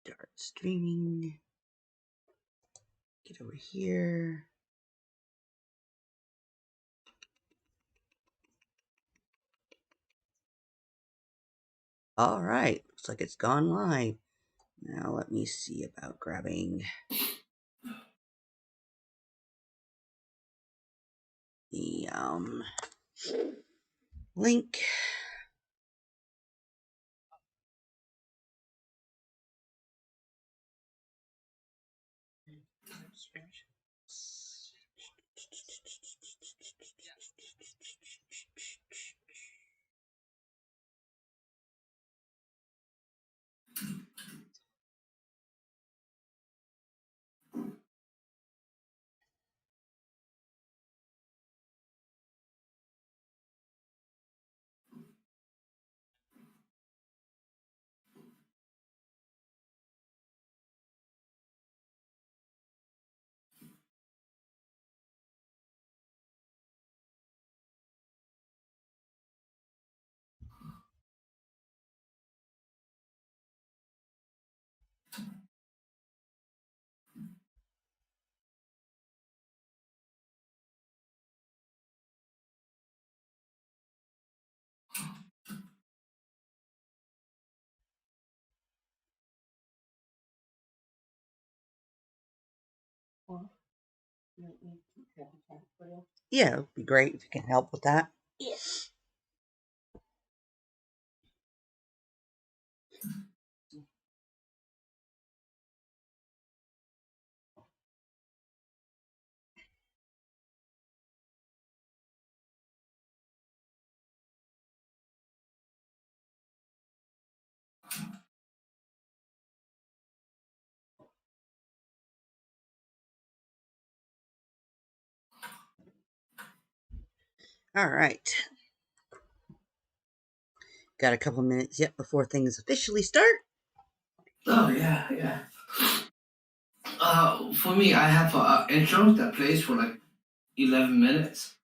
Start streaming. Get over here. All right, looks like it's gone live. Now let me see about grabbing the link. Yeah, it would be great if you can help with that. Yeah. All right. Got a couple minutes yet before things officially start. Oh, yeah. For me, I have an intro that plays for like 11 minutes.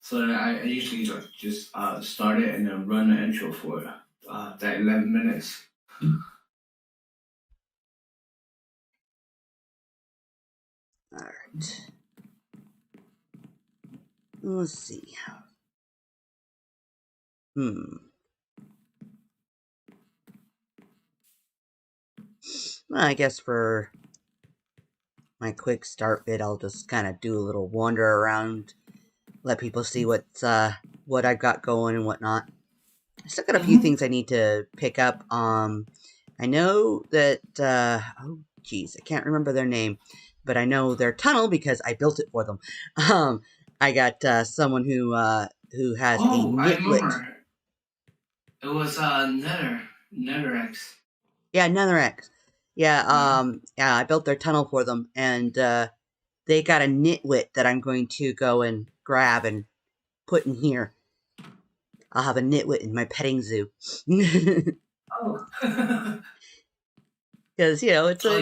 So I usually just start it and then run the intro for that 11 minutes. All right. Let's see. Well, I guess for my quick start bit, I'll just kind of do a little wander around, let people see what's what I've got going and whatnot. I still got a few things I need to pick up. I know that oh geez, I can't remember their name, but I know their tunnel because I built it for them. I got someone who has a nitwit. I remember. It was Netherx. Yeah, Netherx. Yeah, yeah, I built their tunnel for them, and they got a nitwit that I'm going to go and grab and put in here. I'll have a nitwit in my petting zoo. Oh. Because you know it's Oh, a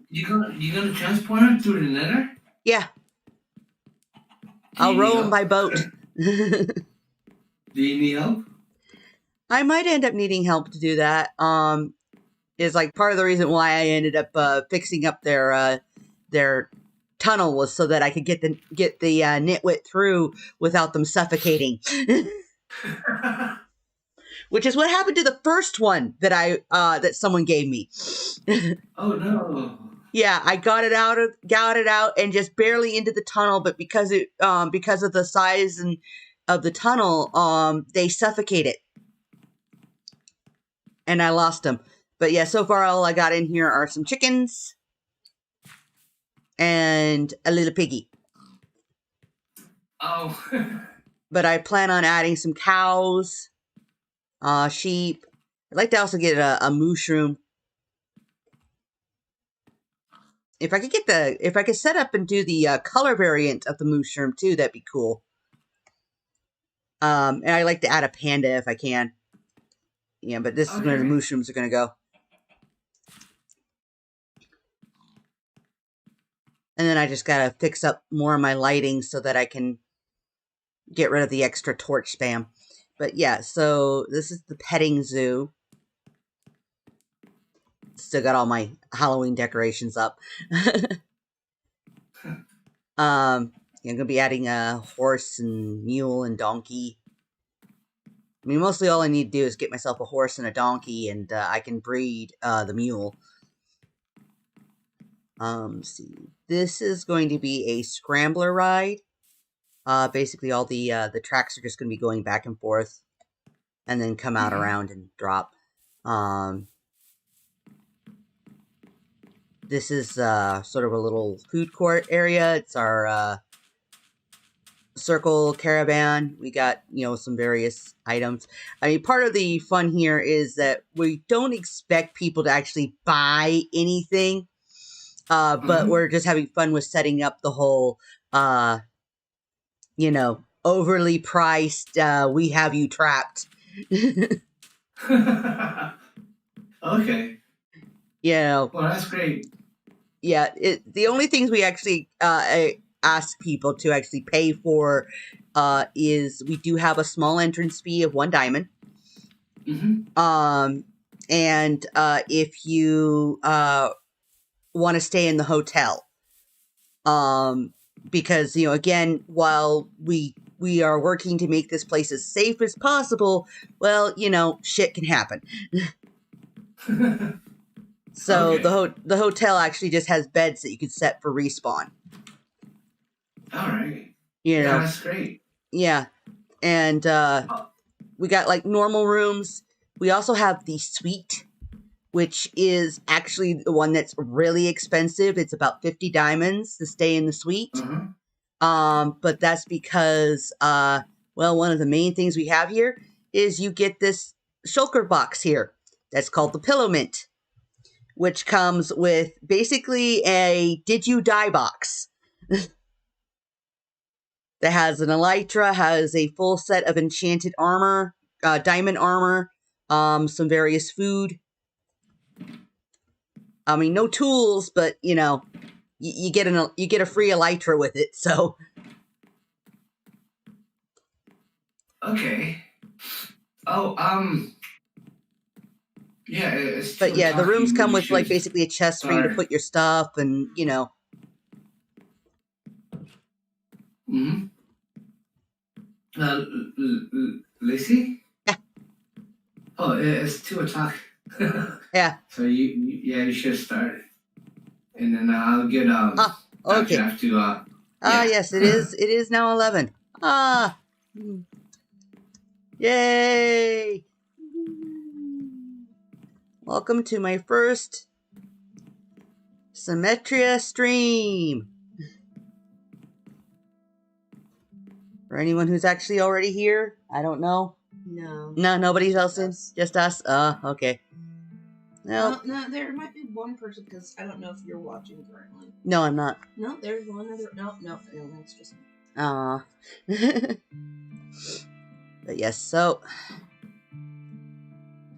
you gonna transport him through the Nether? yeah. I'll row him by boat. Do you need help? I might end up needing help to do that. Is like part of the reason why I ended up fixing up their tunnel was so that I could get the nitwit through without them suffocating. Which is what happened to the first one that that someone gave me. Oh no. Yeah, I got it out and just barely into the tunnel, but because of the size and of the tunnel, they suffocate it. And I lost them. But yeah, so far all I got in here are some chickens and a little piggy. Oh. But I plan on adding some cows, sheep. I'd like to also get a mushroom. If I could set up and do the color variant of the mushroom too, that'd be cool. And I like to add a panda if I can. Yeah, but this is where the mushrooms are gonna go. And then I just gotta fix up more of my lighting so that I can get rid of the extra torch spam. But yeah, so this is the petting zoo. still got all my Halloween decorations up. I'm gonna be adding a horse and mule and donkey. I mean, mostly all I need to do is get myself a horse and a donkey, and I can breed the mule. See, this is going to be a scrambler ride. Basically, all the tracks are just going to be going back and forth, and then come out around and drop. This is sort of a little food court area. It's our circle caravan. We got, some various items. I mean, part of the fun here is that we don't expect people to actually buy anything, but we're just having fun with setting up the whole, overly priced, we have you trapped. Okay. Well, that's great. Yeah, the only things we actually ask people to actually pay for is we do have a small entrance fee of 1 diamond. And if you want to stay in the hotel, because again, while we are working to make this place as safe as possible, well, shit can happen. So Okay. the hotel actually just has beds that you can set for respawn. All right. Yeah, that's great. Yeah, and we got like normal rooms. We also have the suite, which is actually the one that's really expensive. It's about 50 diamonds to stay in the suite. But that's because, one of the main things we have here is you get this shulker box here that's called the Pillow Mint, which comes with basically a Did You Die box. That has an elytra, has a full set of enchanted armor, diamond armor, some various food. I mean, no tools, but you get a free elytra with it. So okay. Oh, yeah. It's but yeah, the rooms come with like basically a chest for you to put your stuff, and Lacey? Yeah. Oh, it's 2:00. Yeah. So you should start, and then I'll get okay. Jeff to Yes, it is now 11. Yay! Welcome to my first Streammetria stream. For anyone who's actually already here, I don't know. No. No, nobody else in? Just us? Okay. Well, no, there might be one person because I don't know if you're watching currently. No, I'm not. No, there's one other. No, that's just me. Aw. But yes, so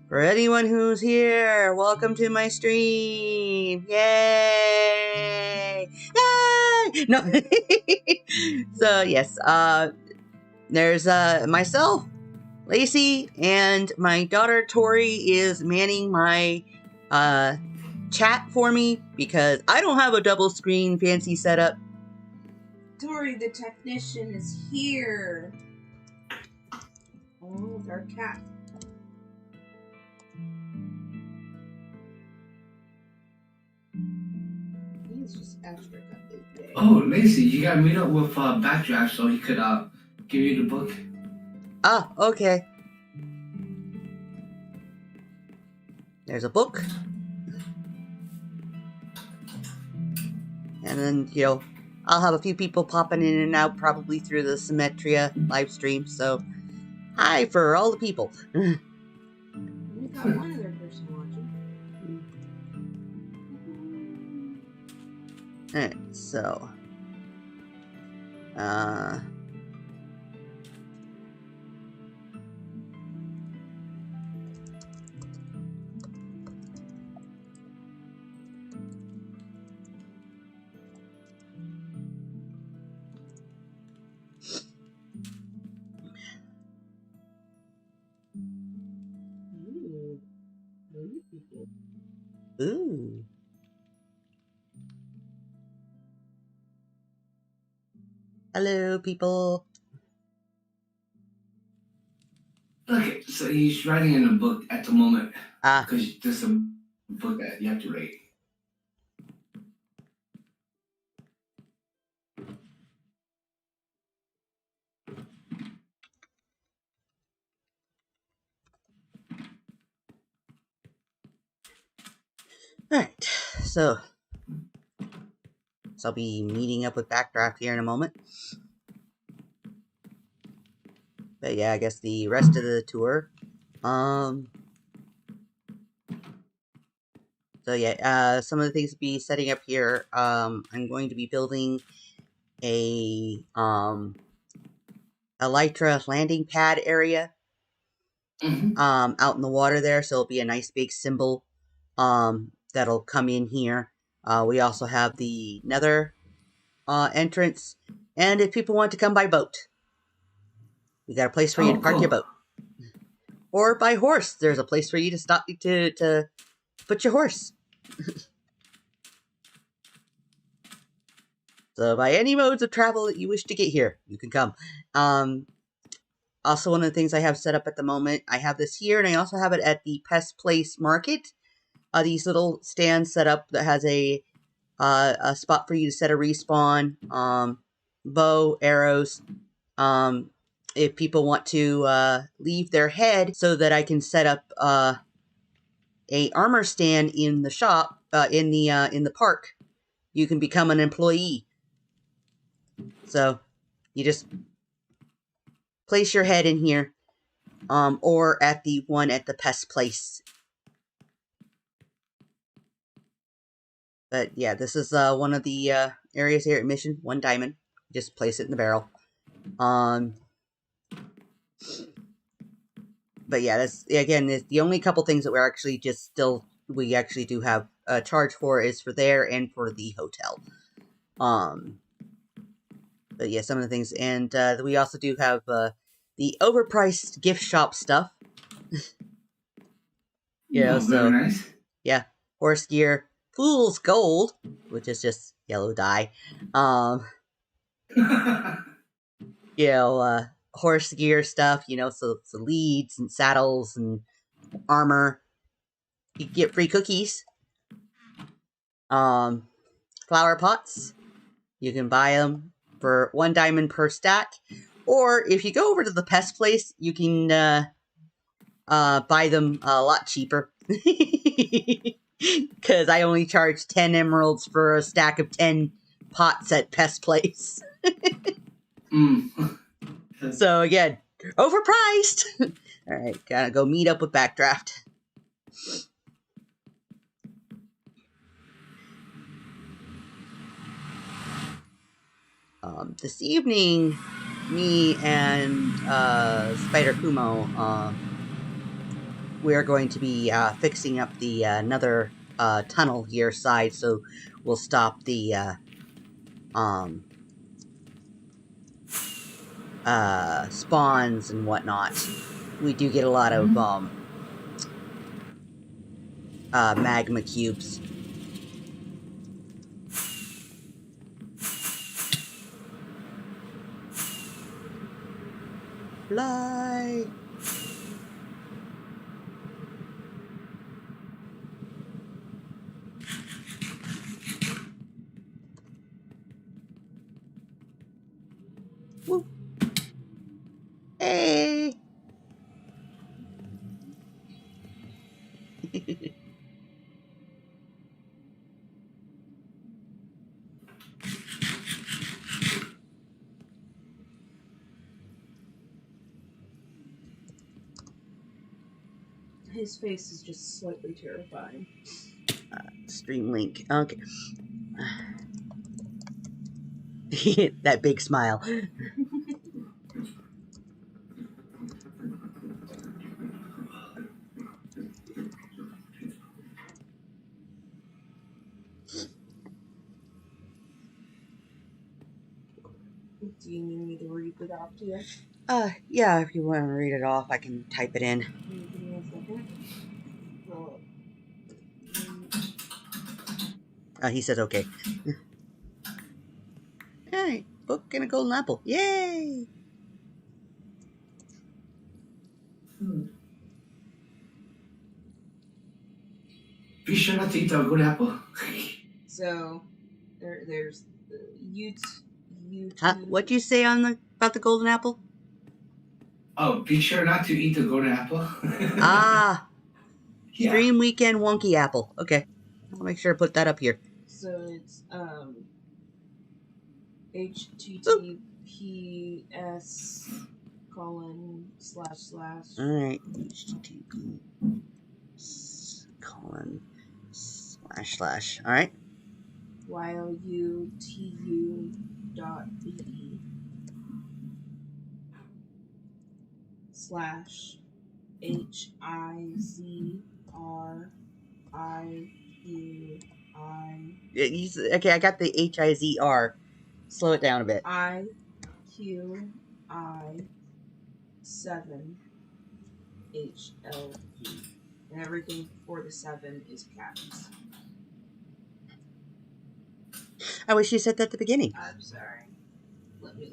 for anyone who's here, welcome to my stream. Yay! Yay! No. So yes, there's myself, Lacey, and my daughter Tori is manning my chat for me because I don't have a double screen fancy setup. Tori, the technician, is here. Oh, with our cat. He's just after a couple of days. Oh, Lacey, you got to meet up with Backdraft so he could give you the book. Okay. There's a book. And then, I'll have a few people popping in and out probably through the Streammetria live stream. So, hi for all the people. We got one other person watching. Alright, so. Ooh. Hello, people. Okay, so he's writing in a book at the moment Ah, because there's a book that you have to read. alright. So I'll be meeting up with Backdraft here in a moment. But yeah, I guess the rest of the tour. So yeah, some of the things to be setting up here. I'm going to be building a Elytra landing pad area. Out in the water there, so it'll be a nice big symbol. That'll come in here. We also have the Nether entrance, and if people want to come by boat, we got a place for you to park your boat, or by horse. There's a place for you to stop to put your horse. So by any modes of travel that you wish to get here, you can come. Also, one of the things I have set up at the moment, I have this here, and I also have it at the Pest Place Market. These little stands set up that has a spot for you to set a respawn, bow, arrows. If people want to leave their head, so that I can set up a armor stand in the shop, in the park, you can become an employee. So you just place your head in here, or at the one at the Pest Place. But yeah, this is one of the areas here at Mission. 1 diamond. Just place it in the barrel. But yeah, that's again the only couple things that we're actually we actually do have a charge for is for there and for the hotel. But yeah, some of the things, and we also do have the overpriced gift shop stuff. Very nice. Yeah, horse gear, fool's gold, which is just yellow dye. Horse gear stuff. So leads and saddles and armor. You get free cookies. Flower pots. You can buy them for 1 diamond per stack. Or if you go over to the Pest Place, you can buy them a lot cheaper. Because I only charge 10 emeralds for a stack of 10 pots at Pest Place. So again, overpriced. Alright, gotta go meet up with Backdraft. This evening, me and Spider Kumo, we're going to be fixing up the another tunnel here side, so we'll stop the spawns and whatnot. We do get a lot of magma cubes. Fly! Woo! Hey! His face is just slightly terrifying. Stream link. Okay. That big smile. Do you need me to read it off to you? Yeah, if you want to read it off, I can type it in. Give me a second. He says okay. Alright. book and a golden apple. Yay! Be sure not to eat the good apple. So there's YouTube. Huh? What'd you say about the golden apple? Oh, be sure not to eat the golden apple. Ah, Yeah. Stream Weekend Wonky Apple. Okay, I'll make sure to put that up here. So it's https:// All right, http:// All right. /HIZRIQI. Okay, I got the HIZR. Slow it down a bit. IQI 7 HLG. And everything before the 7 is caps. I wish you said that at the beginning. I'm sorry. Let me.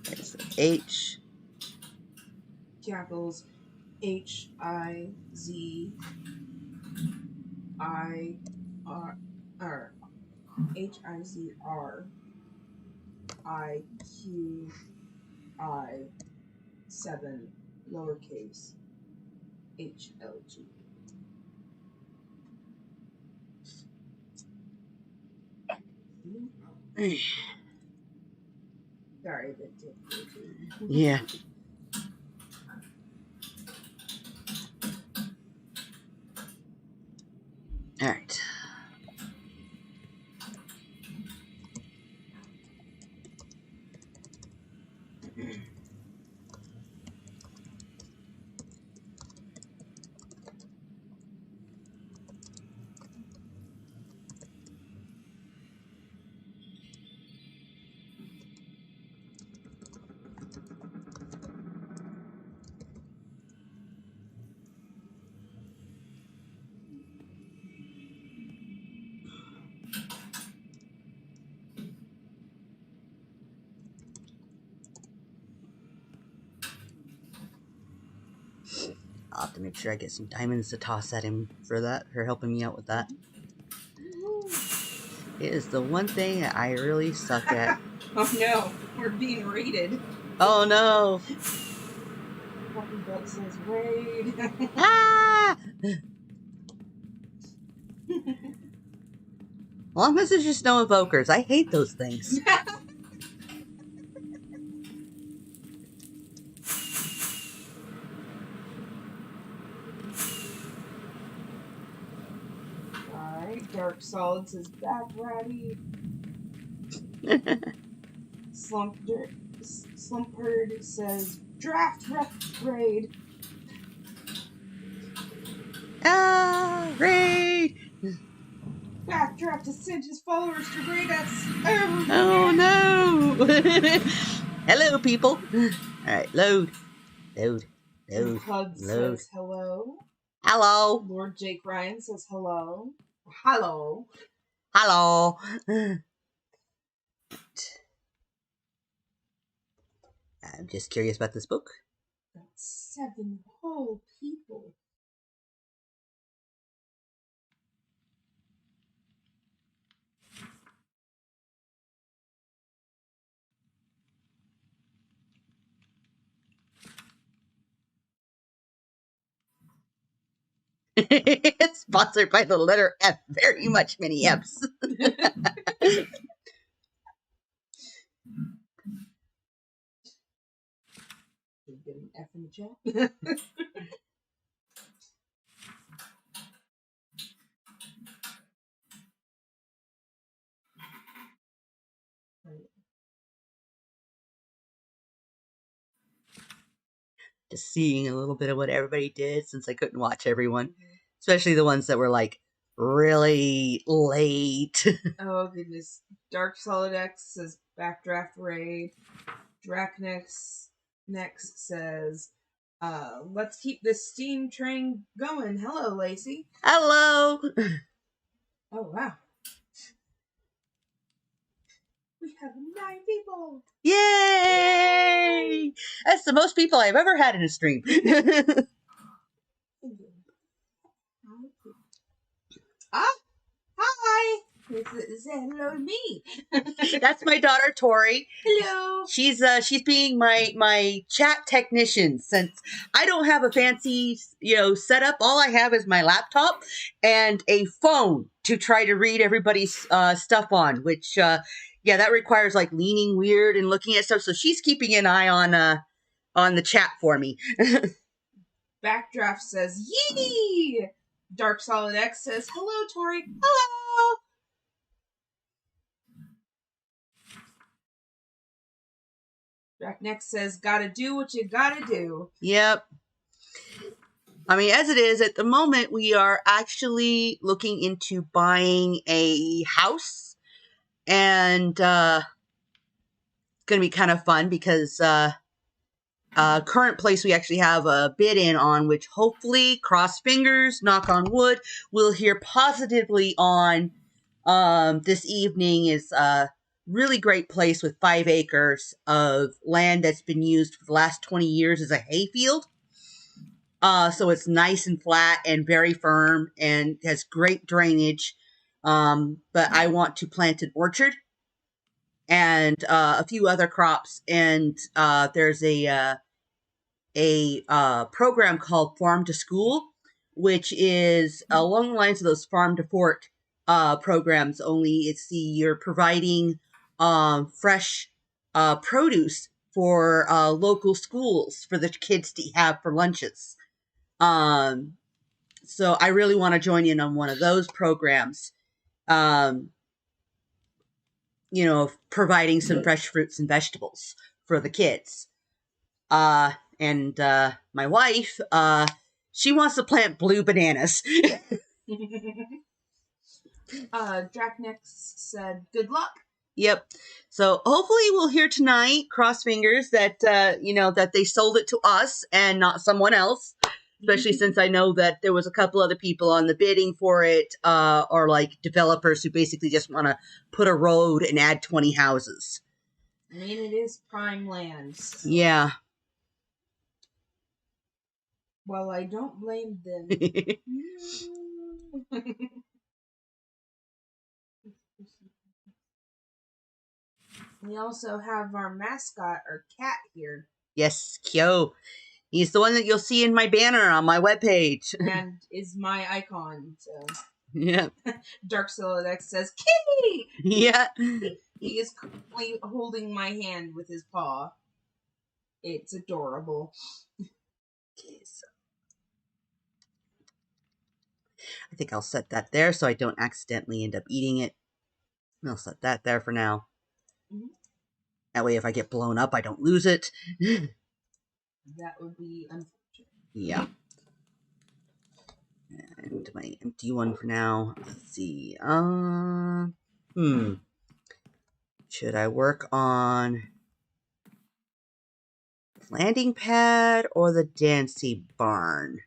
It's H. Capitals HIZIR IQI 7 lowercase HLG. Sorry, that did. Yeah. All right. I'll have to make sure I get some diamonds to toss at him for helping me out with that. It is the one thing that I really suck at. Oh no, we're being raided. Oh no! Puppy Butt says raid. Ah! Long as there's just no evokers. I hate those things. Alright, Dark Solid says back ratty. Slumperd says draft raid. Ah! Raid! Backdraft to send his followers to raid us. Oh no! Hello, people! Alright, load. Load. Hud says hello. Hello! Lord Jake Ryan says hello. Hello. Hello! I'm just curious about this book. That's 7 whole people. It's sponsored by the letter F. Very much many F's. Get an F in the chat. Just seeing a little bit of what everybody did since I couldn't watch everyone. Especially the ones that were like really late. Oh goodness. Dark Solid X says backdraft raid. Dracnex next says let's keep this steam train going. Hello, Lacey. Hello! Oh wow. We have 9 people. Yay! That's the most people I've ever had in a stream. Ah, hi. Say hello to me. That's my daughter Tori. Hello. She's being my chat technician since I don't have a fancy setup. All I have is my laptop and a phone to try to read everybody's stuff on, which that requires like leaning weird and looking at stuff. So she's keeping an eye on the chat for me. Backdraft says yee. Dark Solid X says hello, Tori. Hello. Next says, gotta do what you gotta do. Yep. I mean, as it is, at the moment, we are actually looking into buying a house. And it's going to be kind of fun because current place we actually have a bid in on, which hopefully, cross fingers, knock on wood, we'll hear positively on this evening. Is really great place with 5 acres of land that's been used for the last 20 years as a hayfield. So it's nice and flat and very firm and has great drainage. But I want to plant an orchard and a few other crops. And there's a program called Farm to School, which is along the lines of those Farm to Fort programs, only you're providing fresh produce for local schools for the kids to have for lunches. So I really want to join in on one of those programs, providing some fresh fruits and vegetables for the kids. And my wife, she wants to plant blue bananas. Dracnex said, good luck. Yep. So hopefully we'll hear tonight, cross fingers, that, that they sold it to us and not someone else. Especially since I know that there was a couple other people on the bidding for it, or like developers who basically just want to put a road and add 20 houses. I mean, it is prime land. So. Yeah. Well, I don't blame them. We also have our mascot, our cat, here. Yes, Kyo. He's the one that you'll see in my banner on my webpage. And is my icon, so. Yeah. Dark Solid X says, Kitty! Yeah. He is currently holding my hand with his paw. It's adorable. Okay, so I think I'll set that there so I don't accidentally end up eating it. I'll set that there for now. Mm-hmm. That way if I get blown up, I don't lose it. That would be unfortunate. Yeah. And my empty one for now. Let's see. Should I work on the landing pad or the Dancy barn?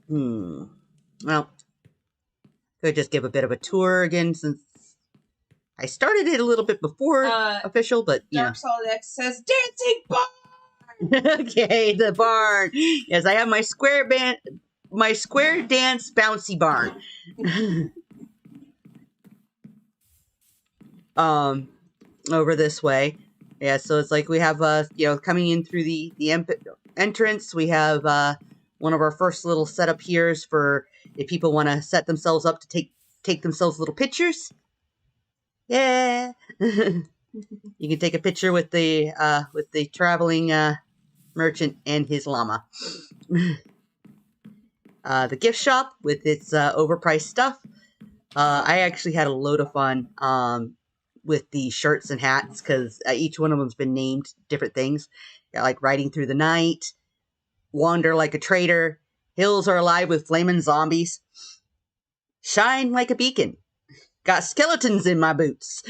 Well, could just give a bit of a tour again since I started it a little bit before official, but Dark Solid X says dancing barn. Okay, the barn. Yes, I have my square dance bouncy barn. Over this way. Yeah, so it's like we have coming in through the entrance, we have one of our first little setup here is for if people want to set themselves up to take themselves little pictures. Yeah. You can take a picture with the traveling merchant and his llama. The gift shop with its overpriced stuff. I actually had a load of fun with the shirts and hats because each one of them's been named different things. Yeah, like Riding Through the Night, Wander Like a Traitor, Hills Are Alive with Flamin' Zombies, Shine Like a Beacon, Got Skeletons in My Boots.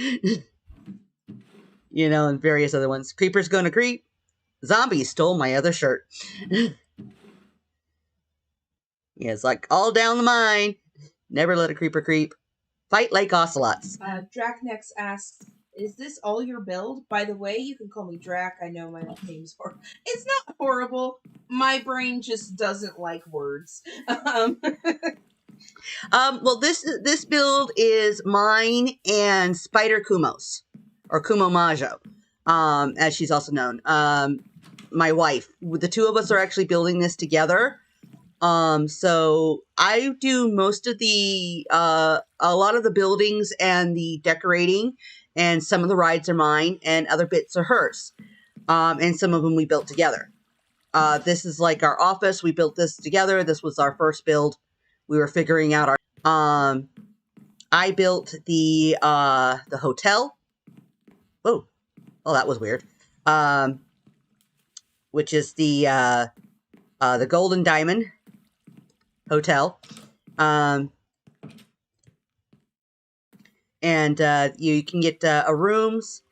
And various other ones. Creeper's Gonna Creep, Zombies Stole My Other Shirt. Yeah, it's like all down the mine. Never let a creeper creep. Fight like ocelots. Draknex asks, is this all your build? By the way, you can call me Drac. I know my name's horrible. It's not horrible. My brain just doesn't like words. Well, this build is mine and Spider Kumos, or Kumo Majo, as she's also known. My wife. The two of us are actually building this together. So I do most of the a lot of the buildings and the decorating, and some of the rides are mine, and other bits are hers. And some of them we built together. This is like our office. We built this together. This was our first build. We were figuring out our. I built the hotel. Oh, that was weird. Which is the Golden Diamond Hotel. And you can get rooms.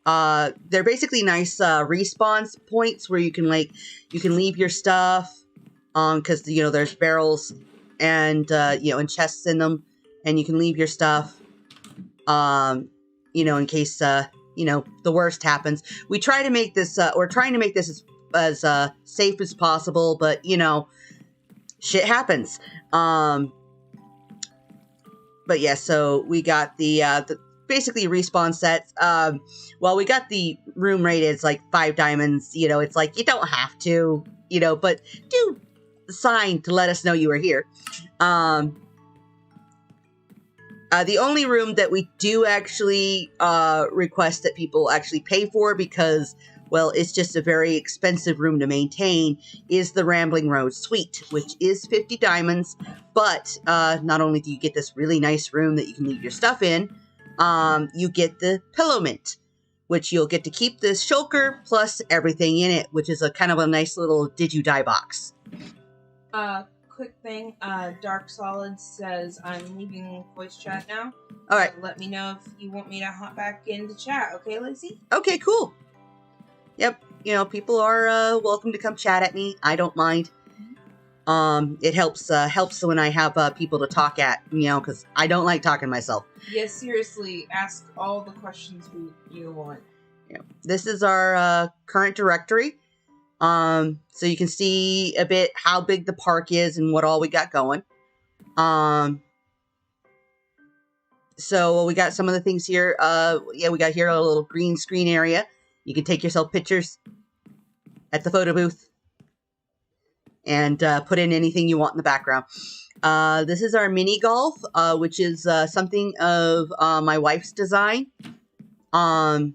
They're basically nice respawn points where you can leave your stuff. Because there's barrels and and chests in them, and you can leave your stuff. In case the worst happens. We try to make this. We're trying to make this as safe as possible, but shit happens. But yeah, so we got the basically respawn sets. Well, we got the room rated. It's like 5 diamonds. It's like you don't have to. But do sign to let us know you were here. The only room that we do actually request that people actually pay for, because, well, it's just a very expensive room to maintain, is the Rambling Road Suite, which is 50 diamonds. But not only do you get this really nice room that you can leave your stuff in, you get the Pillow Mint, which you'll get to keep this shulker plus everything in it, which is a kind of a nice little Did You Die box. Quick thing, Dark Solid says I'm leaving voice chat now. All right. Let me know if you want me to hop back into chat, okay, Lacey? Okay, cool. Yep, people are welcome to come chat at me. I don't mind. It helps when I have people to talk at, because I don't like talking to myself. Yes, seriously, ask all the questions you want. Yeah. This is our current directory. So you can see a bit how big the park is and what all we got going. So we got some of the things here. We got here a little green screen area. You can take yourself pictures at the photo booth and put in anything you want in the background. This is our mini golf, which is something of my wife's design. You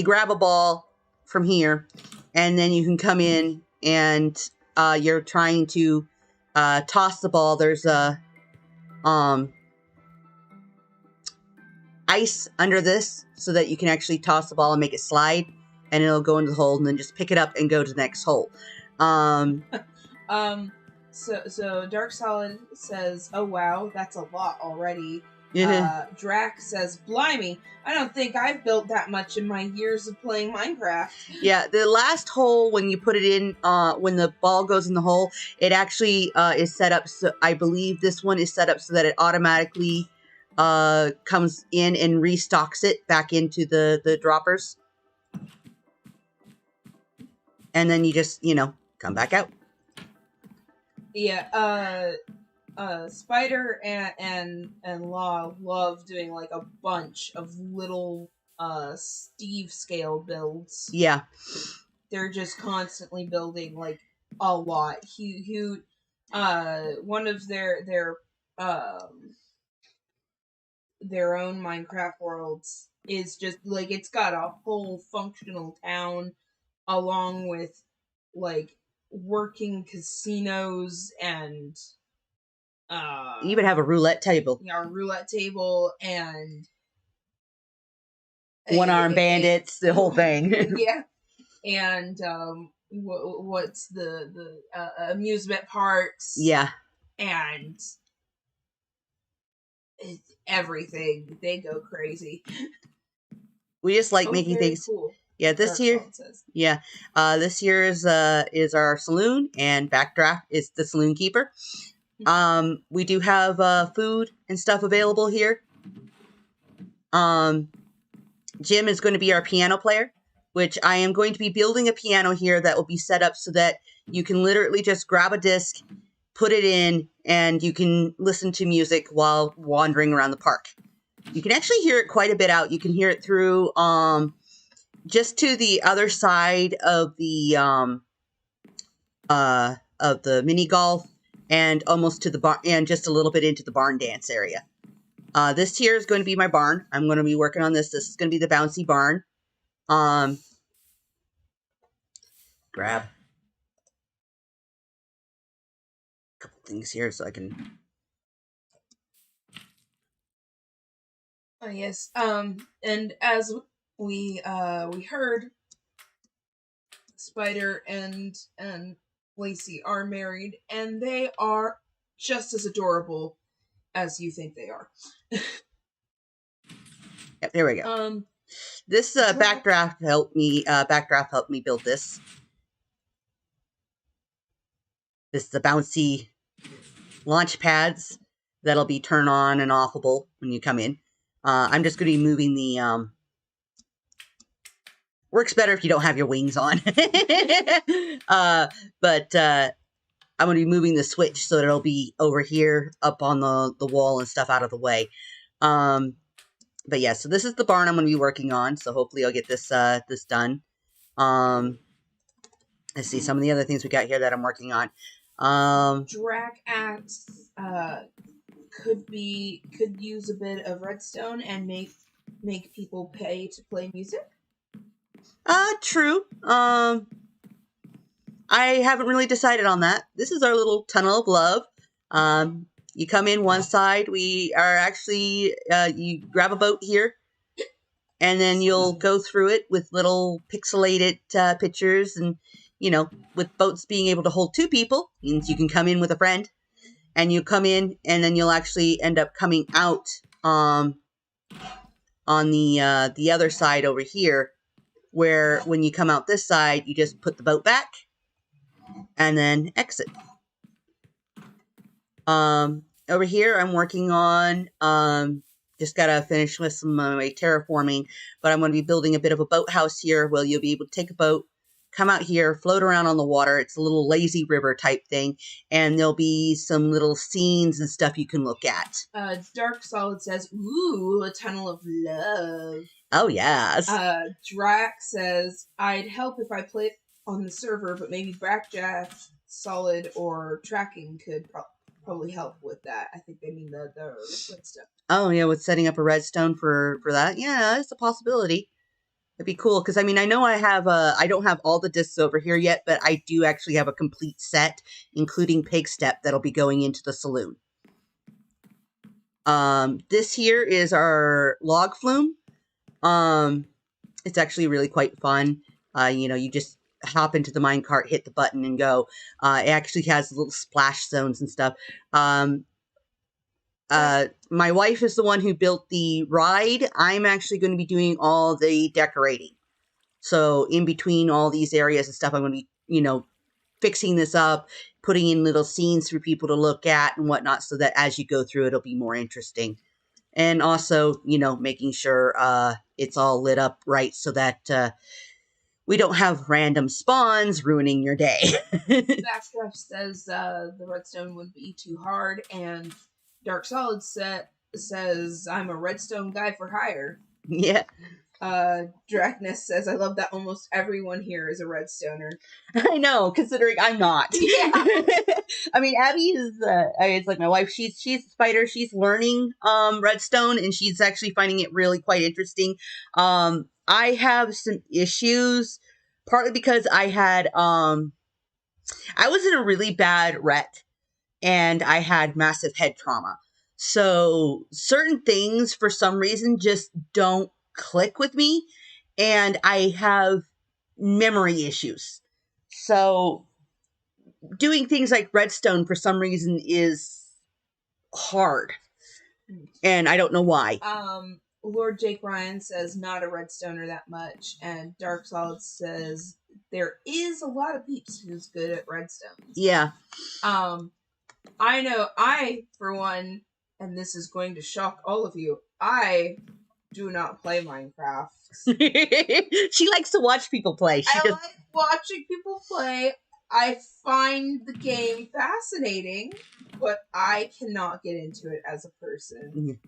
grab a ball from here, and then you can come in and you're trying to toss the ball. There's a ice under this so that you can actually toss the ball and make it slide, and it'll go into the hole, and then just pick it up and go to the next hole. So Dark Solid says, oh wow, that's a lot already. Yeah. Drac says, blimey, I don't think I've built that much in my years of playing Minecraft. Yeah, the last hole, when you put it in, when the ball goes in the hole, it actually is set up, so I believe this one is set up so that it automatically comes in and restocks it back into the droppers. And then you just, come back out. Yeah, Spider and Law love doing like a bunch of little Steve scale builds. Yeah. They're just constantly building like a lot. One of their own Minecraft worlds is just like, it's got a whole functional town along with like working casinos and you even have a roulette table. Yeah, a roulette table and one-armed bandits, the whole thing. Yeah, and what's the amusement parks? Yeah, and everything. They go crazy. We just like making things cool. Yeah, this here. Yeah, this here is our saloon, and Backdraft is the saloon keeper. We do have food and stuff available here. Jim is going to be our piano player, which I am going to be building a piano here that will be set up so that you can literally just grab a disc, put it in, and you can listen to music while wandering around the park. You can actually hear it quite a bit out. You can hear it through just to the other side of the mini golf and almost to the barn and just a little bit into the barn dance area. This here is going to be my barn. I'm going to be working on this. This is going to be the bouncy barn. Grab a couple things here so I can. Oh yes. And as we heard, Spider and Lacey are married, and they are just as adorable as you think they are. Yep, there we go. This backdraft helped me. Backdraft helped me build this. This is the bouncy launch pads that'll be turn on and offable when you come in. I'm just going to be moving the. Works better if you don't have your wings on. But I'm going to be moving the switch so that it'll be over here up on the wall and stuff out of the way. But yeah, so this is the barn I'm going to be working on. So hopefully I'll get this this done. Let's see some of the other things we got here that I'm working on. Drac Axe could use a bit of redstone and make people pay to play music. True. I haven't really decided on that. This is our little tunnel of love. You come in one side. We are actually, you grab a boat here, and then you'll go through it with little pixelated pictures. And, you know, with boats being able to hold two people, means you can come in with a friend. And you come in, and then you'll actually end up coming out on the other side over here, where when you come out this side, you just put the boat back and then exit. Over here, I'm working on, just gotta finish with some of my terraforming, but I'm going to be building a bit of a boathouse here where you'll be able to take a boat, come out here, float around on the water. It's a little lazy river type thing, and there'll be some little scenes and stuff you can look at. Dark Solid says, "Ooh, a tunnel of love." Oh, yes. Drac says, "I'd help if I played on the server, but maybe Backdraft, Solid, or Tracking could probably help with that." I think they mean the redstone. Oh, yeah, with setting up a redstone for that? Yeah, it's a possibility. It'd be cool, because, I mean, I know I don't have all the discs over here yet, but I do actually have a complete set, including Pig Step, that'll be going into the saloon. This here is our log flume. It's actually really quite fun. You know, you just hop into the minecart, hit the button, and go. It actually has little splash zones and stuff. My wife is the one who built the ride. I'm actually going to be doing all the decorating. So in between all these areas and stuff, I'm going to be, you know, fixing this up, putting in little scenes for people to look at and whatnot, so that as you go through, it'll be more interesting. And also, you know, making sure it's all lit up right so that we don't have random spawns ruining your day. Backdraft says the redstone would be too hard, and Dark Solid says, "I'm a redstone guy for hire." Yeah. Dracness says, "I love that almost everyone here is a redstoner." I know, considering I'm not. Yeah. I mean, Abby is, it's like my wife, she's a spider, she's learning, redstone, and she's actually finding it really quite interesting. I have some issues, partly because I was in a really bad wreck, and I had massive head trauma. So, certain things, for some reason, just don't click with me, and I have memory issues. So doing things like redstone for some reason is hard, and I don't know why. Lord Jake Ryan says, "Not a redstoner that much," and Dark Solid says, "There is a lot of peeps who's good at redstone." Yeah. I know, for one, and this is going to shock all of you, I do not play Minecraft. She likes to watch people play. I like watching people play. I find the game fascinating, but I cannot get into it as a person.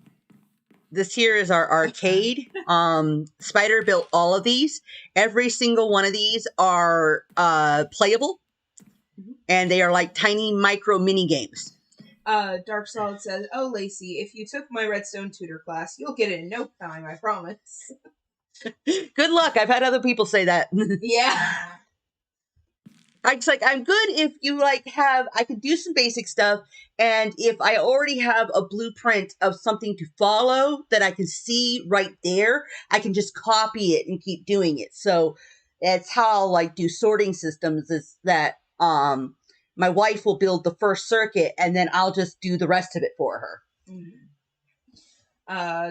This here is our arcade. Spider built all of these. Every single one of these are playable, and they are like tiny micro mini games. Dark Solid says, "Oh, Lacey, if you took my Redstone tutor class, you'll get it in no time, I promise." Good luck. I've had other people say that. Yeah. It's like, I'm good if you like I can do some basic stuff, and if I already have a blueprint of something to follow that I can see right there, I can just copy it and keep doing it. So that's how I'll like do sorting systems, is that my wife will build the first circuit and then I'll just do the rest of it for her.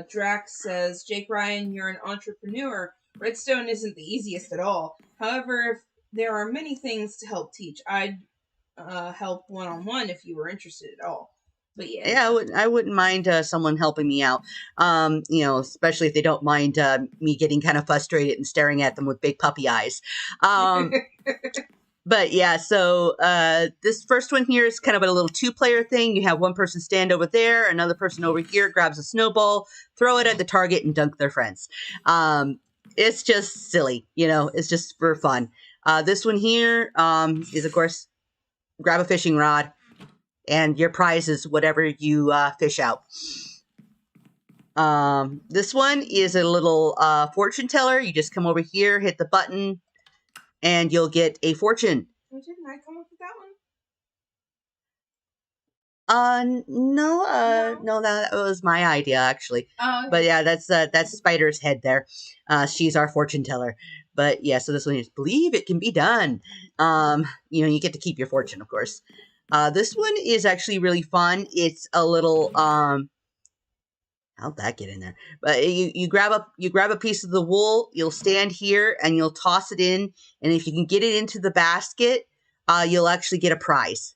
Drax says, "Jake Ryan, you're an entrepreneur. Redstone isn't the easiest at all. However, if there are many things to help teach. I'd help one-on-one if you were interested at all." But yeah, I wouldn't mind someone helping me out. Especially if they don't mind me getting kind of frustrated and staring at them with big puppy eyes. But yeah, so this first one here is kind of a little 2-player thing. You have one person stand over there, another person over here grabs a snowball, throw it at the target, and dunk their friends. It's just silly, it's just for fun. This one here is, of course, grab a fishing rod, and your prize is whatever you fish out. This one is a little fortune teller. You just come over here, hit the button, and you'll get a fortune. Didn't I come up with that one? No, that was my idea, actually. Oh, okay. But yeah, that's Spider's head there. She's our fortune teller. But yeah, so this one is believe it can be done. You get to keep your fortune, of course. This one is actually really fun. It's a little how'd that get in there? But you grab a piece of the wool, you'll stand here and you'll toss it in, and if you can get it into the basket, you'll actually get a prize.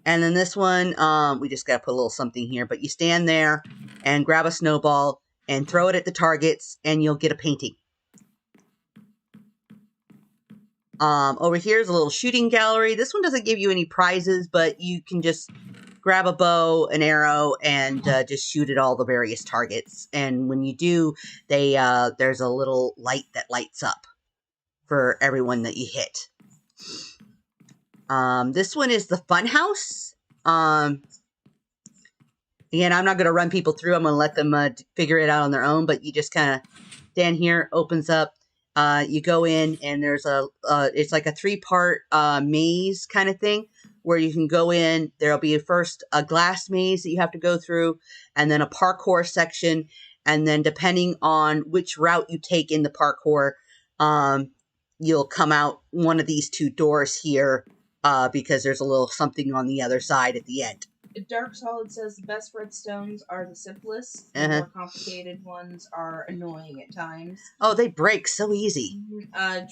And then this one, we just got to put a little something here, but you stand there and grab a snowball and throw it at the targets, and you'll get a painting. Over here is a little shooting gallery. This one doesn't give you any prizes, but you can just grab a bow, an arrow, and just shoot at all the various targets. And when you do, there's a little light that lights up for everyone that you hit. This one is the Fun House. Again, I'm not going to run people through. I'm going to let them figure it out on their own. But you just kind of stand here, opens up. You go in, and there's it's like a 3-part maze kind of thing, where you can go in. There'll be first a glass maze that you have to go through, and then a parkour section. And then depending on which route you take in the parkour, you'll come out one of these 2 doors here, because there's a little something on the other side at the end. Dark Solid says the best redstones are the simplest. The more complicated ones are annoying at times. Oh, they break so easy.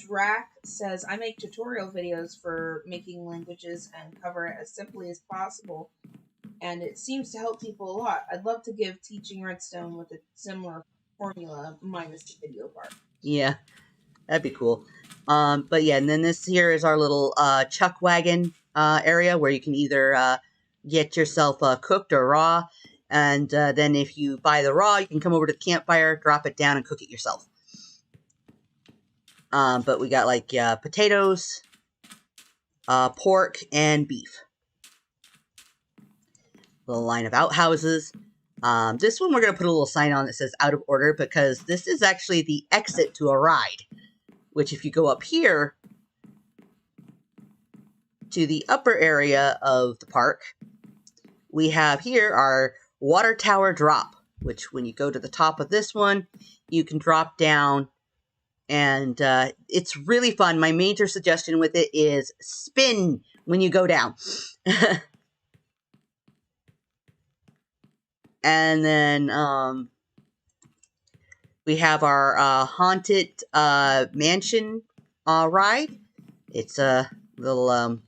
Drac says, "I make tutorial videos for making languages and cover it as simply as possible, and it seems to help people a lot. I'd love to give teaching redstone with a similar formula minus the video part." Yeah, that'd be cool. But yeah, and then this here is our little chuck wagon area where you can either get yourself cooked or raw, and then if you buy the raw, you can come over to the campfire, drop it down, and cook it yourself. But we got like potatoes, pork, and beef. Little line of outhouses. This one we're going to put a little sign on that says out of order, because this is actually the exit to a ride, which if you go up here to the upper area of the park, we have here our water tower drop, which when you go to the top of this one, you can drop down, and it's really fun. My major suggestion with it is spin when you go down. And then we have our haunted mansion ride. It's a little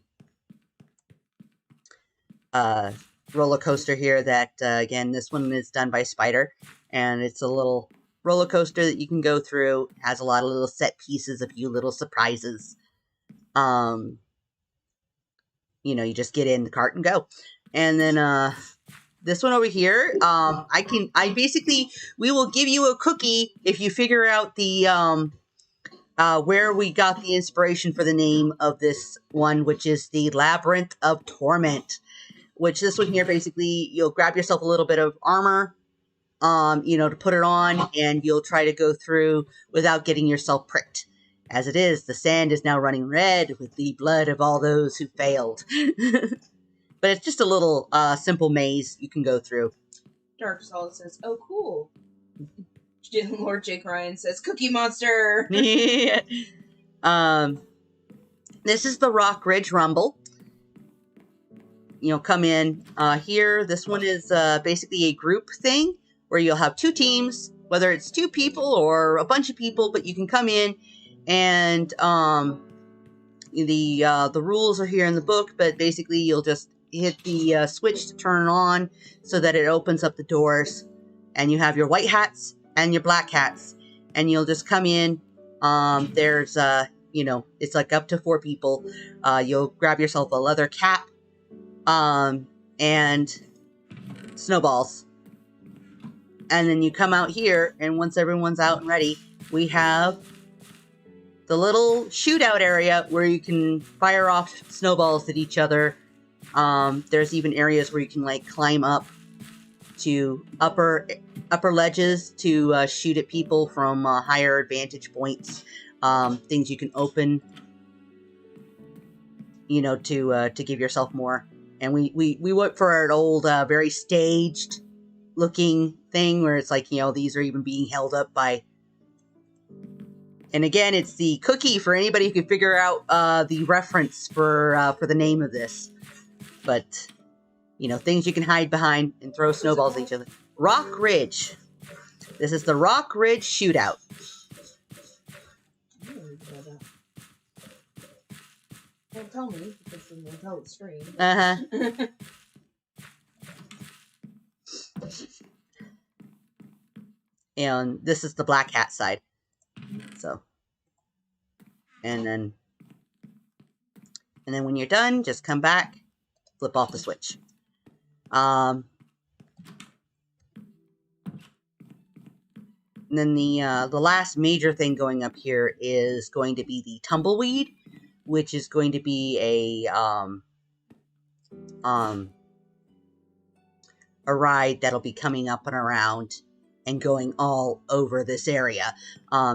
roller coaster here that, again, this one is done by Spider, and it's a little roller coaster that you can go through. It has a lot of little set pieces, a few little surprises. You know, you just get in the cart and go. And then, this one over here, we will give you a cookie if you figure out the, where we got the inspiration for the name of this one, which is the Labyrinth of Torment. Which this one here, basically, you'll grab yourself a little bit of armor, you know, to put it on, and you'll try to go through without getting yourself pricked. As it is, the sand is now running red with the blood of all those who failed. But it's just a little simple maze you can go through. Dark Solid says, "Oh, cool." Lord Jake Ryan says, "Cookie Monster." This is the Rock Ridge Rumble. You know, come in here. This one is basically a group thing where you'll have two teams, whether it's two people or a bunch of people, but you can come in and the rules are here in the book, but basically you'll just hit the switch to turn it on so that it opens up the doors, and you have your white hats and your black hats, and you'll just come in. There's you know, it's like up to 4 people. You'll grab yourself a leather cap and snowballs, and then you come out here, and once everyone's out and ready, we have the little shootout area where you can fire off snowballs at each other. There's even areas where you can like climb up to upper ledges to shoot at people from higher vantage points. Things you can open, you know, to give yourself more. And we went for an old, very staged looking thing where it's like, you know, these are even being held up by. And again, it's the cookie for anybody who can figure out the reference for the name of this. But, you know, things you can hide behind and throw snowballs at each other. Rock Ridge. This is the Rock Ridge Shootout. Don't tell me, because then you'll tell the stream. Uh-huh. And this is the black hat side. So. And then when you're done, just come back, flip off the switch. And then the last major thing going up here is going to be the Tumbleweed, which is going to be a ride that'll be coming up and around and going all over this area.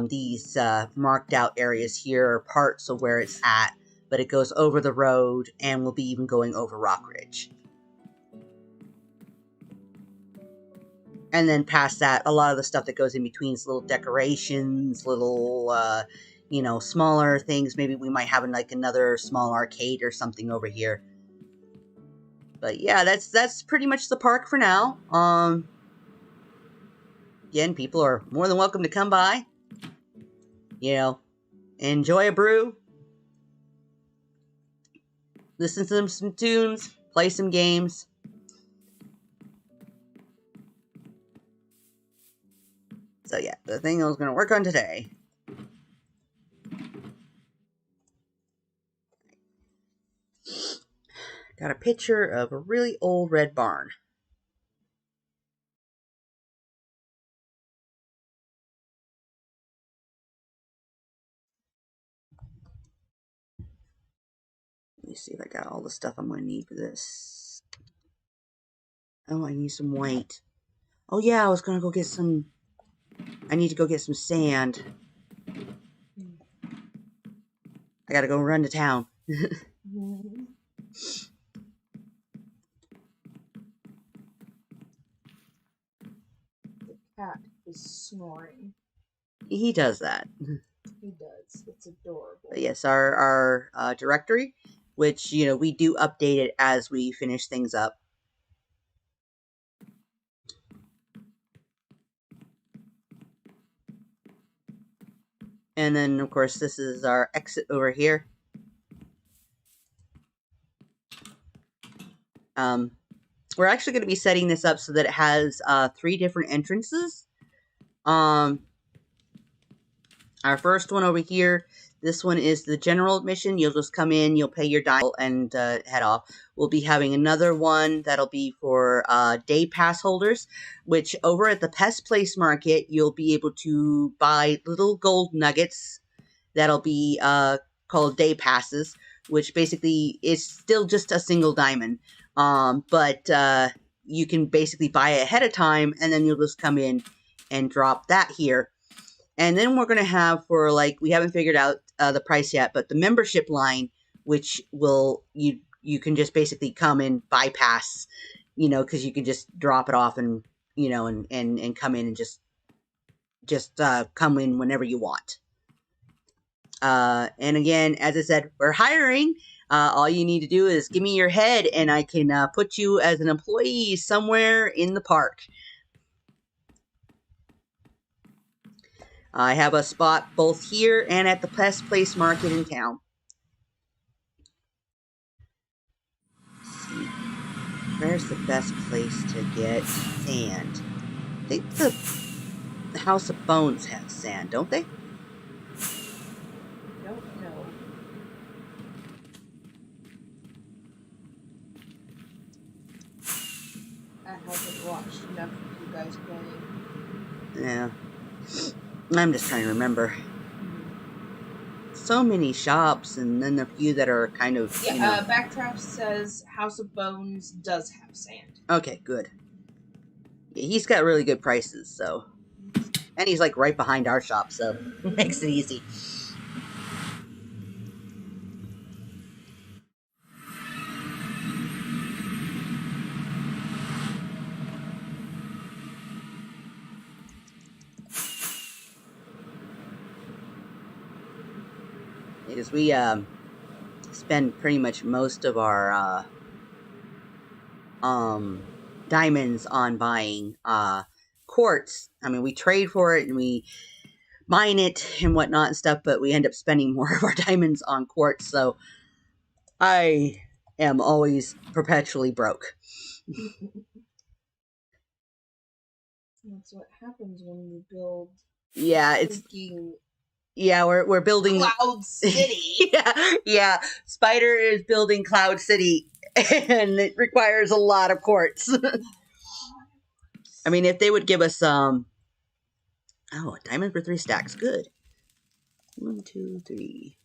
These marked out areas here are parts of where it's at, but it goes over the road and will be even going over Rock Ridge. And then past that, a lot of the stuff that goes in between is little decorations, little, you know, smaller things. Maybe we might have like another small arcade or something over here. But yeah, that's pretty much the park for now. Again, people are more than welcome to come by. You know, enjoy a brew, listen to some tunes, play some games. So yeah, the thing I was going to work on today. Got a picture of a really old red barn. Let me see if I got all the stuff I'm going to need for this. Oh, I need some white. Oh yeah, I was going to go get some... I need to go get some sand. I got to go run to town. The cat is snoring. He does that. He does. It's adorable. But yes, our directory, which, you know, we do update it as we finish things up. And then, of course, this is our exit over here. we're actually going to be setting this up so that it has 3 different entrances. Our first one over here, this one is the general admission. You'll just come in, you'll pay your dime, and head off. We'll be having another one that'll be for day pass holders, which over at the Pest Place Market, you'll be able to buy little gold nuggets that'll be called day passes, which basically is still just a single diamond. But you can basically buy it ahead of time, and then you'll just come in and drop that here. And then we're going to have for, like, we haven't figured out the price yet, but the membership line, which will, you can just basically come and bypass, because you can just drop it off and, and come in and just come in whenever you want. And again, as I said, we're hiring. All you need to do is give me your head and I can put you as an employee somewhere in the park. I have a spot both here and at the Pest Place Market in town. Let's see. Where's the best place to get sand? I think the House of Bones has sand, don't they? Don't know. I haven't watched enough of you guys playing. Yeah. I'm just trying to remember. So many shops, and then a few that are kind of, Backdraft says House of Bones does have sand. Okay, good. Yeah, he's got really good prices, so. And he's, like, right behind our shop, so makes it easy. Because we spend pretty much most of our diamonds on buying quartz. I mean, we trade for it and we mine it and whatnot and stuff, but we end up spending more of our diamonds on quartz, so I am always perpetually broke. That's what happens when you build. Yeah, it's freaking yeah, we're building Cloud City. yeah. Spider is building Cloud City, and it requires a lot of quartz. I mean, if they would give us a diamond for 3 stacks, good. 1, 2, 3.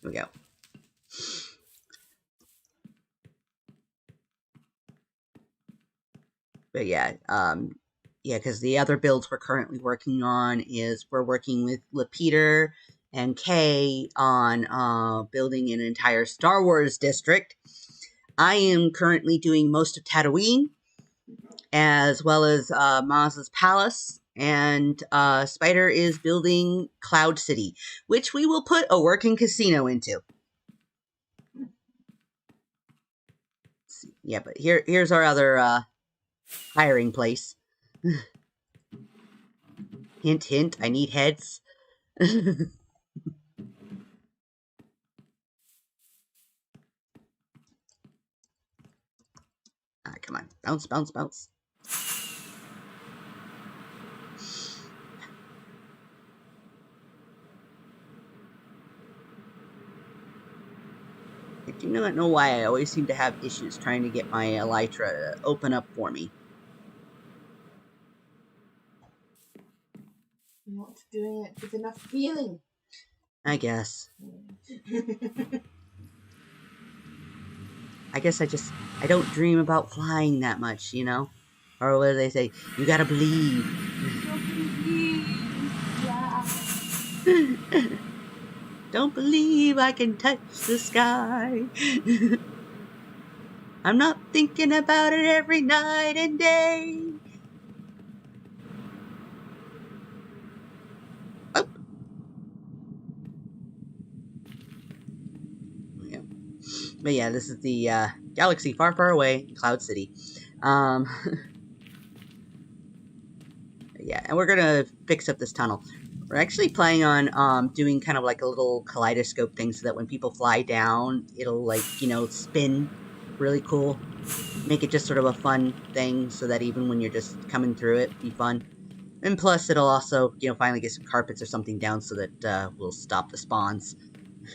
Here we go. But yeah, because the other builds we're currently working on is we're working with Lapeter and Kay on building an entire Star Wars district. I am currently doing most of Tatooine, as well as Maz's Palace, and Spider is building Cloud City, which we will put a working casino into. Yeah, but here's our other hiring place. Hint, hint, I need heads. Come on. Bounce, bounce, bounce. I do not know why I always seem to have issues trying to get my Elytra to open up for me. Not doing it with enough feeling. I guess. I guess I don't dream about flying that much, Or what do they say? You gotta believe. Don't believe I can touch the sky. I'm not thinking about it every night and day. Oh. Yeah. But yeah, this is the galaxy far, far away, Cloud City. Yeah, yeah, and we're gonna fix up this tunnel. We're actually planning on doing kind of like a little kaleidoscope thing so that when people fly down, it'll like, you know, spin really cool. Make it just sort of a fun thing so that even when you're just coming through it, be fun. And plus, it'll also, you know, finally get some carpets or something down so that we'll stop the spawns. I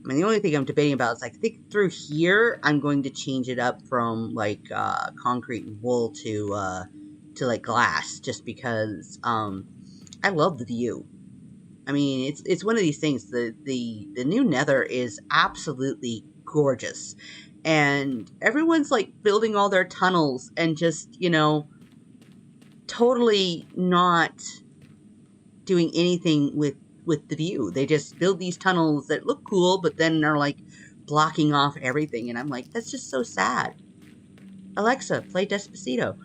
mean, the only thing I'm debating about is, like, I think through here, I'm going to change it up from, like, concrete and wool to like, glass, just because, I love the view. I mean, it's one of these things, the new Nether is absolutely gorgeous. And everyone's, like, building all their tunnels and just, you know, totally not doing anything with the view. They just build these tunnels that look cool, but then are like blocking off everything. And I'm like, that's just so sad. Alexa, play Despacito.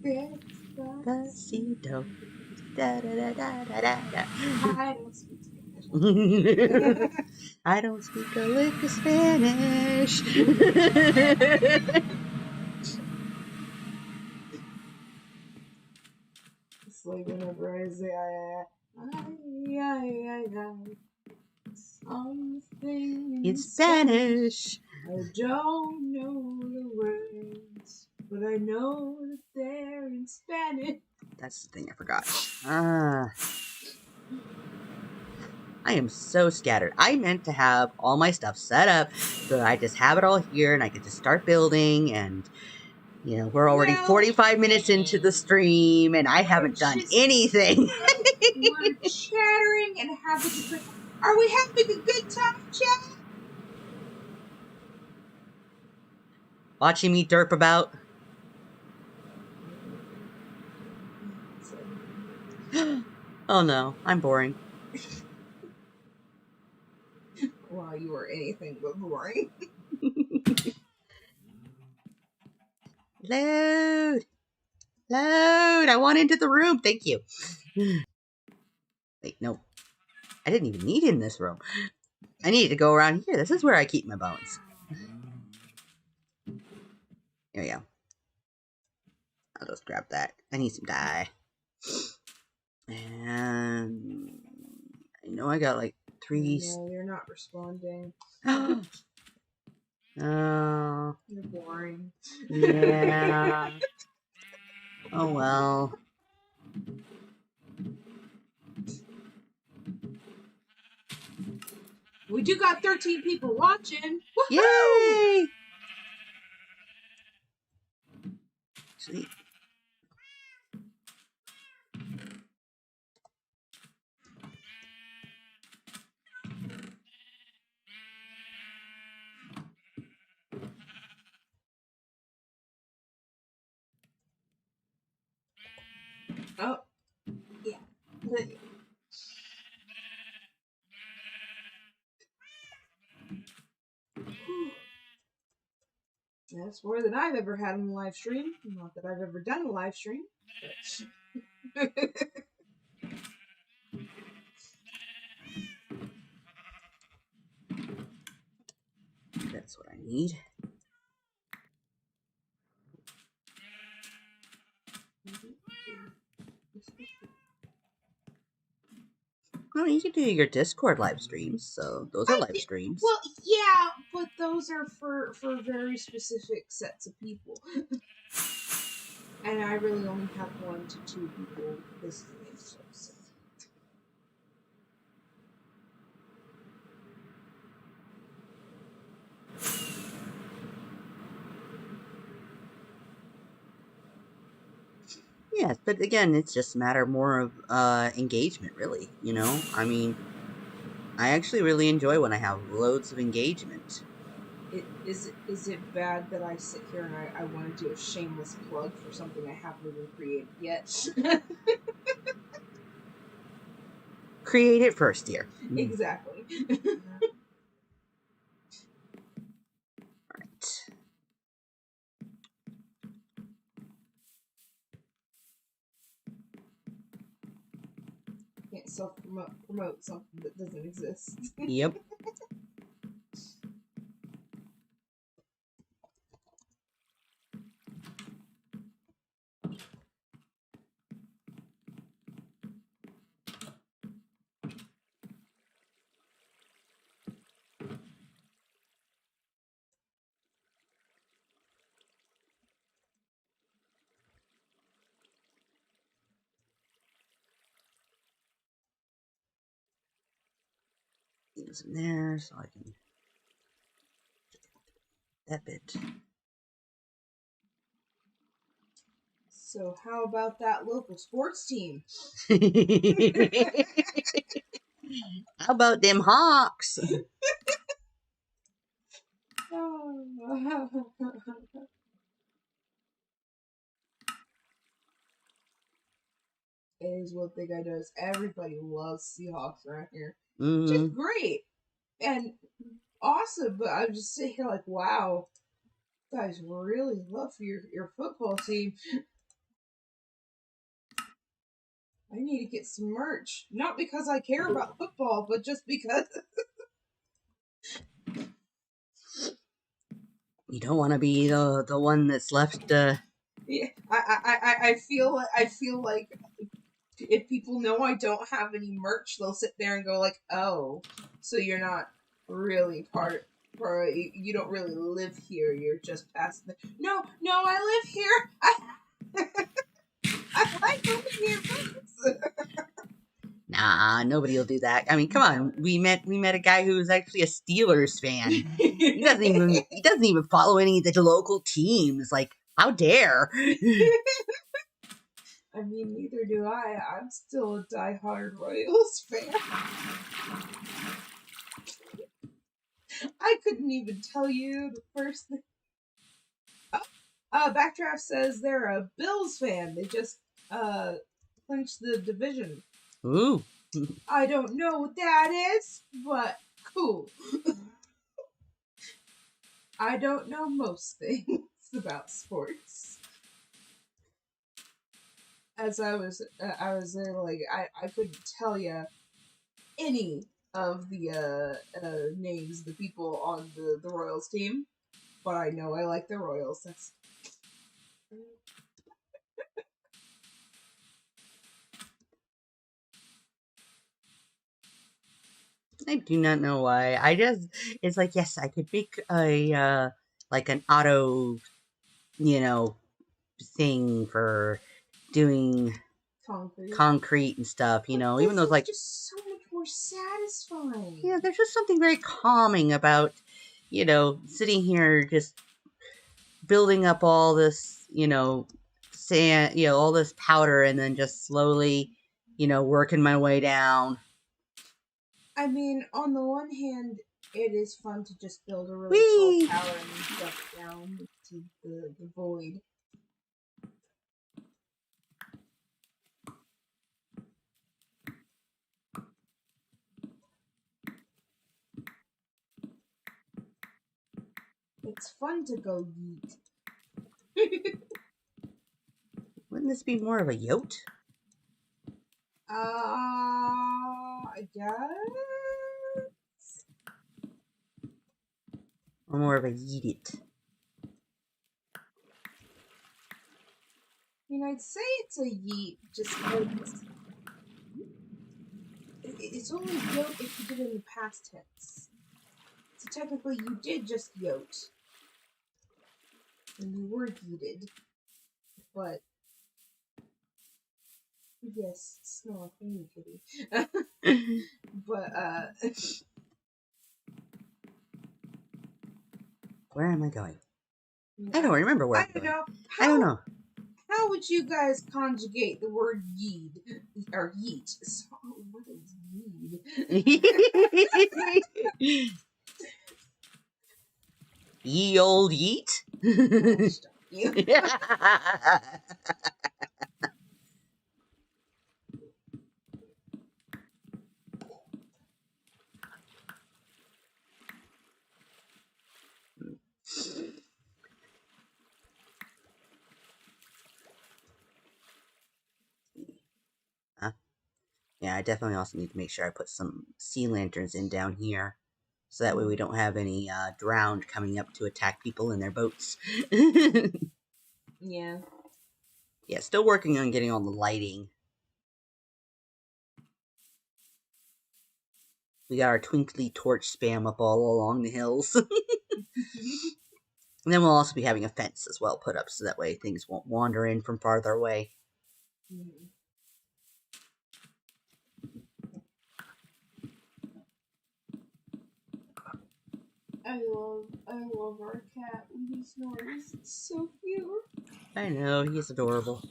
Despacito. Da, da, da, da, da, da. I don't speak Spanish. I don't speak a lick of Spanish. It's like whenever I say something In Spanish. I don't know the words, but I know that they're in Spanish. That's the thing I forgot. I am so scattered. I meant to have all my stuff set up so that I just have it all here and I could just start building. And, you know, we're already 45 minutes into the stream and I haven't done anything. We're chattering and having a Are we having a good time, chat? Watching me derp about. Oh no, I'm boring. Well, you are anything but boring. Load! Load! I want into the room. Thank you. Wait, no. I didn't even need it in this room. I need to go around here. This is where I keep my bones. Here we go. I'll just grab that. I need some dye. And I know I got like 3. No, you're not responding. Oh. You're boring. Yeah. Oh well. We do got 13 people watching. Woohoo! Yay! Sweet. Oh, yeah. That's more than I've ever had on a live stream. Not that I've ever done a live stream. But... That's what I need. Oh, you can do your Discord live streams, so those are live streams. Well, yeah, but those are for very specific sets of people. And I really only have 1 to 2 people listening. So. Yes, but again, it's just a matter more of engagement, really. You know, I mean, I actually really enjoy when I have loads of engagement. Is it bad that I sit here and I want to do a shameless plug for something I haven't even created yet? Create it first, dear. Exactly. Alright. Can't self-promote something that doesn't exist. things in there so I can that bit. So how about that local sports team? How about them Hawks? Is one thing I notice. Everybody loves Seahawks around here. Mm-hmm. Just great and awesome, but I'm just sitting here like, wow, you guys really love your football team. I need to get some merch. Not because I care about football, but just because You don't want to be the one that's left. yeah, I feel like if people know I don't have any merch, they'll sit there and go like, "Oh, so you're not really you don't really live here. You're just past the." No, I live here. I like living here, folks. Nah, nobody will do that. I mean, come on. We met a guy who was actually a Steelers fan. He doesn't even follow any of the local teams. Like, how dare? I mean, neither do I. I'm still a diehard Royals fan. I couldn't even tell you the first thing. Backdraft says they're a Bills fan. They just clinched the division. Ooh. I don't know what that is, but cool. I don't know most things about sports. As I was there, like I couldn't tell you any of the names of the people on the Royals team, but I know I like the Royals. That's I do not know why. It's like, yes, I could make a like an auto, thing for doing concrete and stuff, But even though it's like, just so much more satisfying. yeah, there's just something very calming about, sitting here just building up all this, sand, all this powder and then just slowly, working my way down. I mean, on the one hand, it is fun to just build a really tall tower and jump down to the void. It's fun to go yeet. Wouldn't this be more of a yote? I guess. Or more of a yeet it? I mean, I'd say it's a yeet, just because it's only yote if you did it in the past tense. So technically, you did just yote, and you were yeeted, but yes, snore, you kitty. But where am I going? I don't remember where I'm going. I don't know. How would you guys conjugate the word yeed or yeet? So, what is yeed? Ye old yeet? Oh, stop you. Yeah, I definitely also need to make sure I put some sea lanterns in down here. So that way we don't have any drowned coming up to attack people in their boats. Yeah. Yeah, still working on getting all the lighting. We got our twinkly torch spam up all along the hills. And then we'll also be having a fence as well put up so that way things won't wander in from farther away. Mm-hmm. I love our cat when he snores. It's so cute. I know, he's adorable.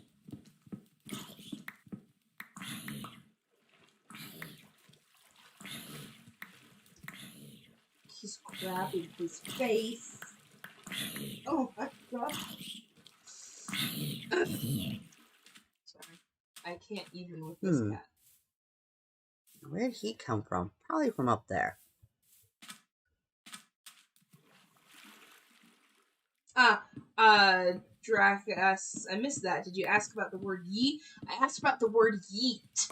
He's grabbing his face. Oh my god. Sorry. I can't even with this cat. Where did he come from? Probably from up there. Drac asks, I missed that. Did you ask about the word yeet? I asked about the word yeet.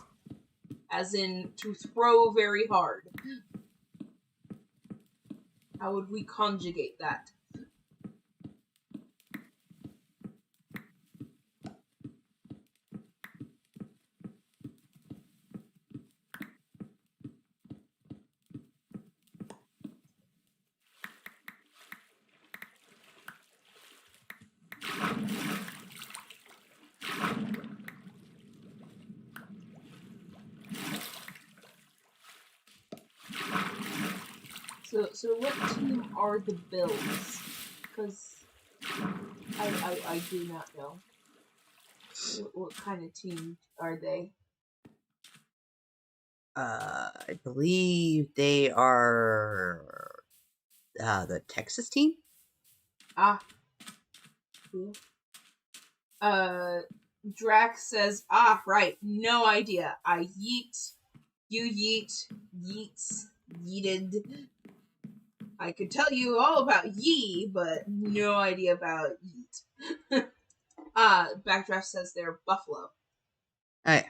As in, to throw very hard. How would we conjugate that? So what team are the Bills? Because I do not know. What kind of team are they? I believe they are the Texas team. Ah. Cool. Drax says, right, no idea. I yeet, you yeet, yeets, yeeted. I could tell you all about ye, but no idea about yeet. Backdraft says they're Buffalo. Oh,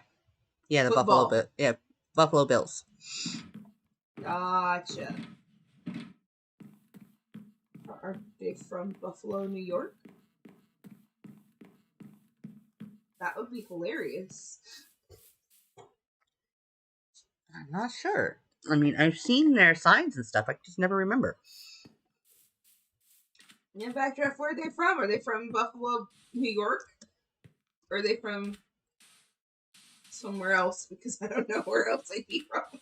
yeah, the Football. Buffalo Bills. Gotcha. Are they from Buffalo, New York? That would be hilarious. I'm not sure. I mean, I've seen their signs and stuff. I just never remember. Yeah, Backdraft, where are they from? Are they from Buffalo, New York? Or are they from somewhere else? Because I don't know where else they'd be from.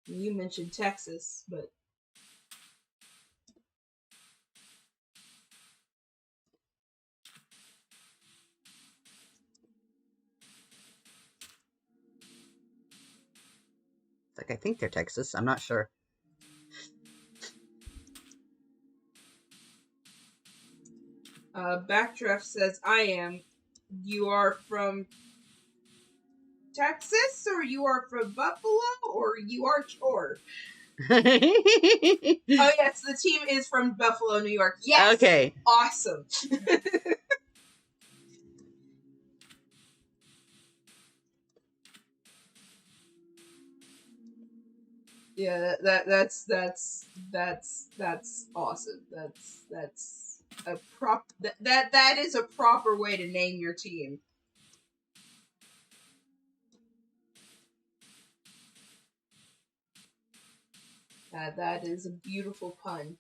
You mentioned Texas, but... I think they're Texas. I'm not sure. Backdraft says, I am. You are from Texas, or you are from Buffalo, or you are Chore? Oh, yes, the team is from Buffalo, New York. Yes! Okay. Awesome. Yeah, that's awesome. That's a that is a proper way to name your team. That is a beautiful pun.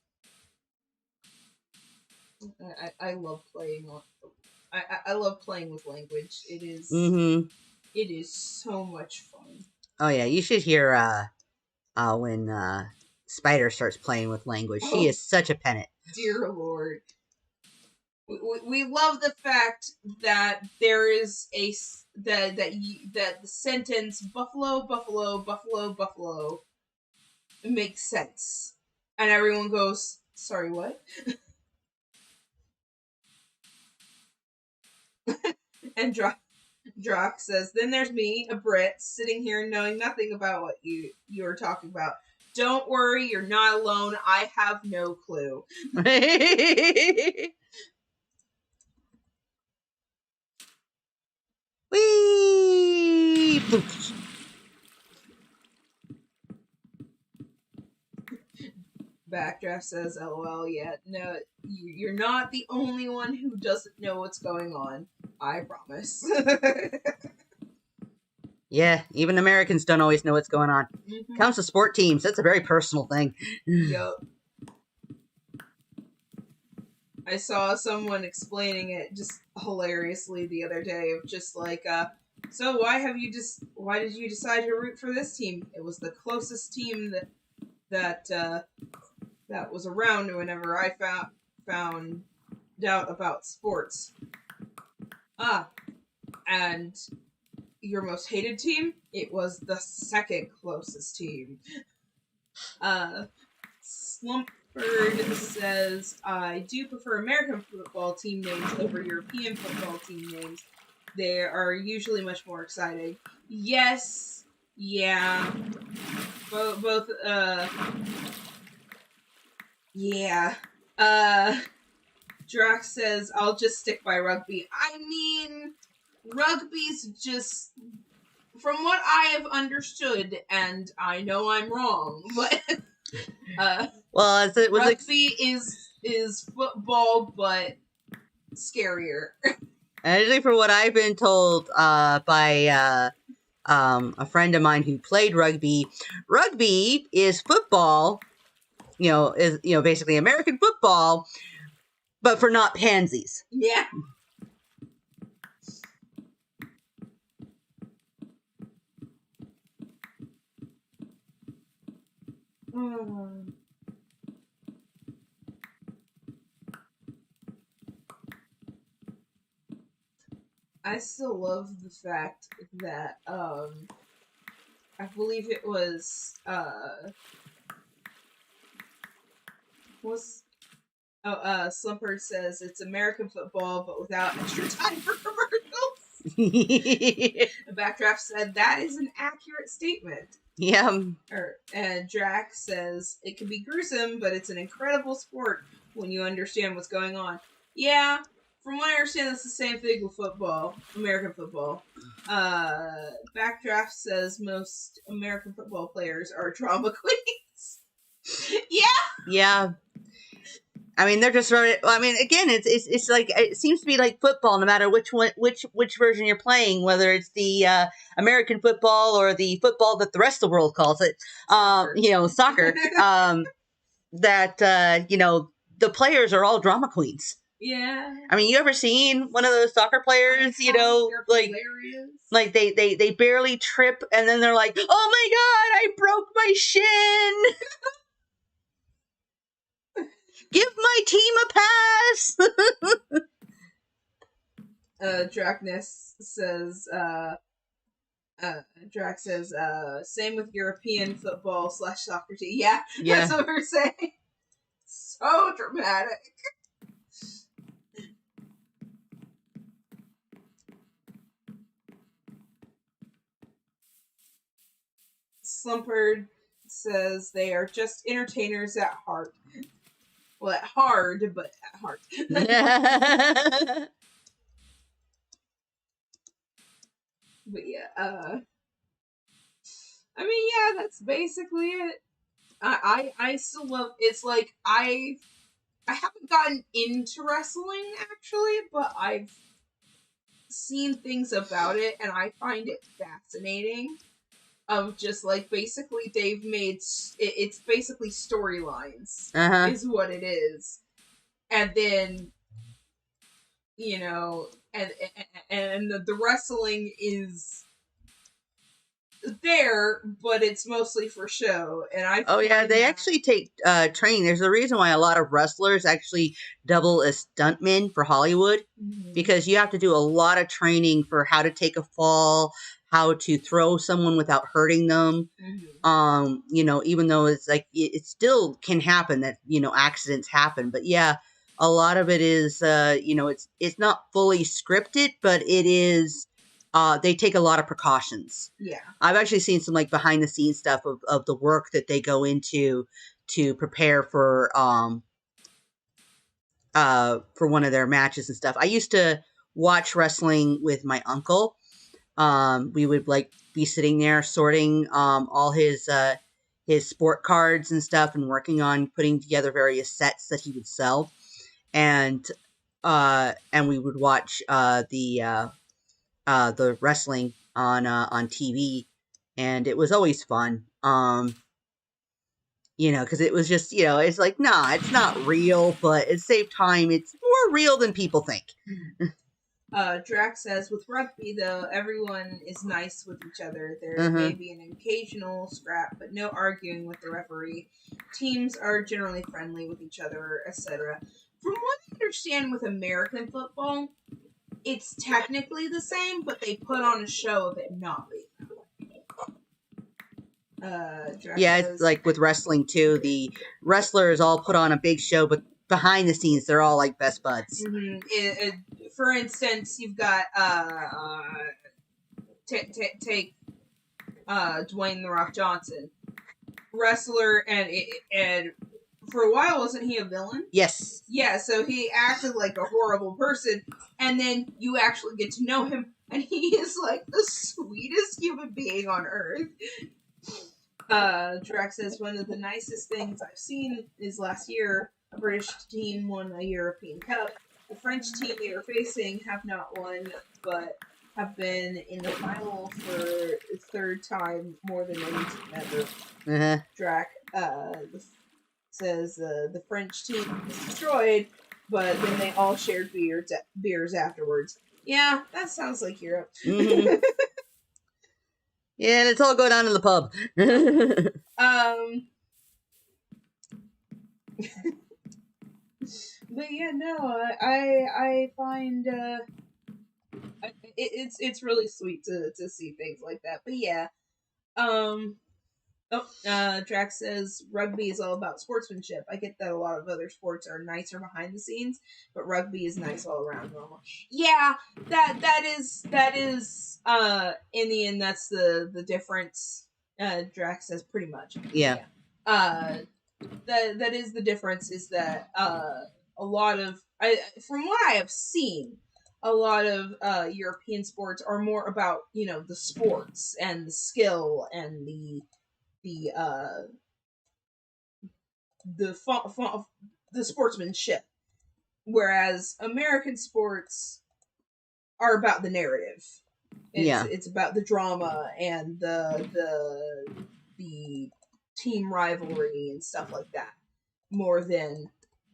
I love playing on. I love playing with language. It is. It is so much fun. Oh yeah, you should hear when Spider starts playing with language. She is such a pennant. Dear Lord. We love the fact that there is that the sentence Buffalo, Buffalo, Buffalo, Buffalo makes sense, and everyone goes, "Sorry, what?" And Drock says, "Then there's me, a Brit, sitting here knowing nothing about what you're talking about. Don't worry, you're not alone. I have no clue." Whee! Backdraft says, "LOL, yeah, no, you're not the only one who doesn't know what's going on. I promise." Yeah, even Americans don't always know what's going on. Comes to sport teams, that's a very personal thing. Yup. I saw someone explaining it just hilariously the other day of just like, so why did you decide to root for this team? It was the closest team that that that was around whenever I found out about sports. And your most hated team? It was the second closest team. Slumpford says, I do prefer American football team names over European football team names. They are usually much more exciting. Yes, yeah. Both, yeah. Drax says, I'll just stick by rugby. I mean, rugby's just, from what I have understood, and I know I'm wrong, but well, as it was rugby is football, but scarier. actually, from what I've been told by a friend of mine who played rugby, rugby is football. Is basically American football, but for not pansies. Yeah. I still love the fact that I believe it was Slumper says it's American football but without extra time for commercials. Backdraft said that is an accurate statement. Yeah. And Drax says it can be gruesome, but it's an incredible sport when you understand what's going on. Yeah, from what I understand, it's the same thing with football, American football. Backdraft says most American football players are drama queens. Yeah. Yeah. I mean, they're just running. I mean, again, it's like it seems to be like football, no matter which version you're playing, whether it's the American football or the football that the rest of the world calls it, soccer. That the players are all drama queens. Yeah. I mean, you ever seen one of those soccer players? Like hilarious. Like they barely trip, and then they're like, "Oh my god, I broke my shin." Give my team a pass. Drakness says, Drax says, same with European football / soccer team. Yeah, that's what we're saying. So dramatic. Slumpard says they are just entertainers at heart. Well, at hard, but at heart. But yeah, I mean, yeah, that's basically it. I still love. It's like I haven't gotten into wrestling actually, but I've seen things about it, and I find it fascinating. Of just like basically they've made it's basically storylines is what it is, and then and the wrestling is there, but it's mostly for show. And they actually take training. There's a reason why a lot of wrestlers actually double as stuntmen for Hollywood, because you have to do a lot of training for how to take a fall, how to throw someone without hurting them. Even though it's like it still can happen that accidents happen, but yeah, a lot of it is it's not fully scripted, but it is. They take a lot of precautions. Yeah. I've actually seen some like behind the scenes stuff of the work that they go into to prepare for one of their matches and stuff. I used to watch wrestling with my uncle. We would like be sitting there sorting all his sport cards and stuff, and working on putting together various sets that he would sell. And we would watch the wrestling on TV, and it was always fun. Because it was just, it's like, nah, it's not real, but at the same time, it's more real than people think. Drax says, with rugby, though, everyone is nice with each other. There may be an occasional scrap, but no arguing with the referee. Teams are generally friendly with each other, etc. From what I understand with American football, it's technically the same, but they put on a show of it not being that way. Yeah, it's like with wrestling too. The wrestlers all put on a big show, but behind the scenes, they're all like best buds. For instance, you've got take Dwayne The Rock Johnson, wrestler, and for a while, wasn't he a villain? Yes. Yeah, so he acted like a horrible person, and then you actually get to know him, and he is like the sweetest human being on earth. Drax says, one of the nicest things I've seen is last year, a British team won a European Cup. The French team they are facing have not won, but have been in the final for the third time more than any team ever. Drax says the French team was destroyed, but then they all shared beers afterwards. Yeah, that sounds like Europe. Yeah, let's all go down to the pub. But yeah, no, I find it's really sweet to see things like that. But yeah, Drax says rugby is all about sportsmanship. I get that a lot of other sports are nicer behind the scenes, but rugby is nice all around normal. Yeah, that is in the end that's the difference. Drax says pretty much. Yeah. That is the difference is that a lot of from what I have seen, a lot of European sports are more about the sports and the skill and the sportsmanship, whereas American sports are about the narrative. It's about the drama and the team rivalry and stuff like that more than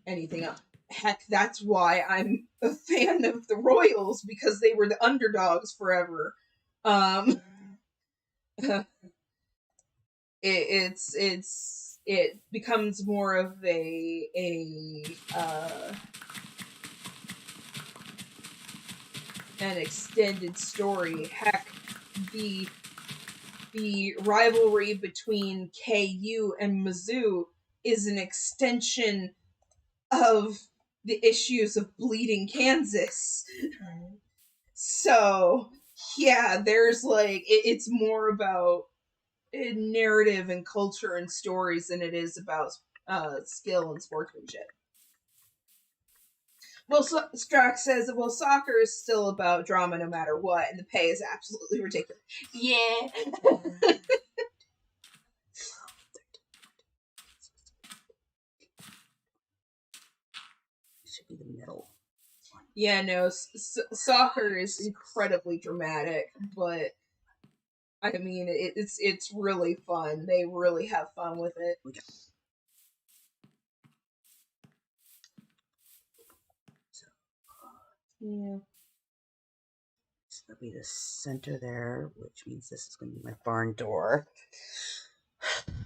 anything else. Heck, that's why I'm a fan of the Royals, because they were the underdogs forever. It becomes more of an extended story. Heck, the rivalry between KU and Mizzou is an extension of the issues of bleeding Kansas. So yeah, there's it's more about narrative and culture and stories than it is about skill and sportsmanship. Well, Strax says, well, soccer is still about drama no matter what, and the pay is absolutely ridiculous. Yeah. Should be the middle. Yeah, no, soccer is incredibly dramatic, but I mean, it's really fun. They really have fun with it. Okay. So, yeah. It's going to be the center there, which means this is going to be my barn door.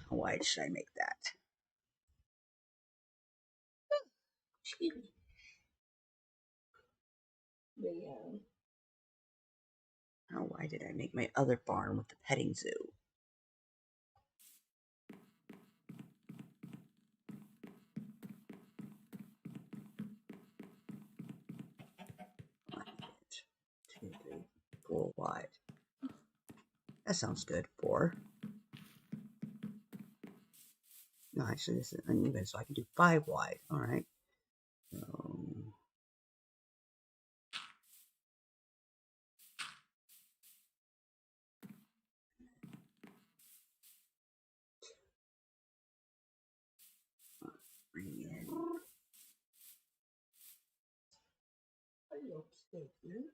How wide should I make that? Excuse me. But yeah. How wide did I make my other barn with the petting zoo? Two, three, 4 wide. That sounds good. 4. No, actually, this is uneven, so I can do 5 wide. All right. Bring in. Are you okay, dude?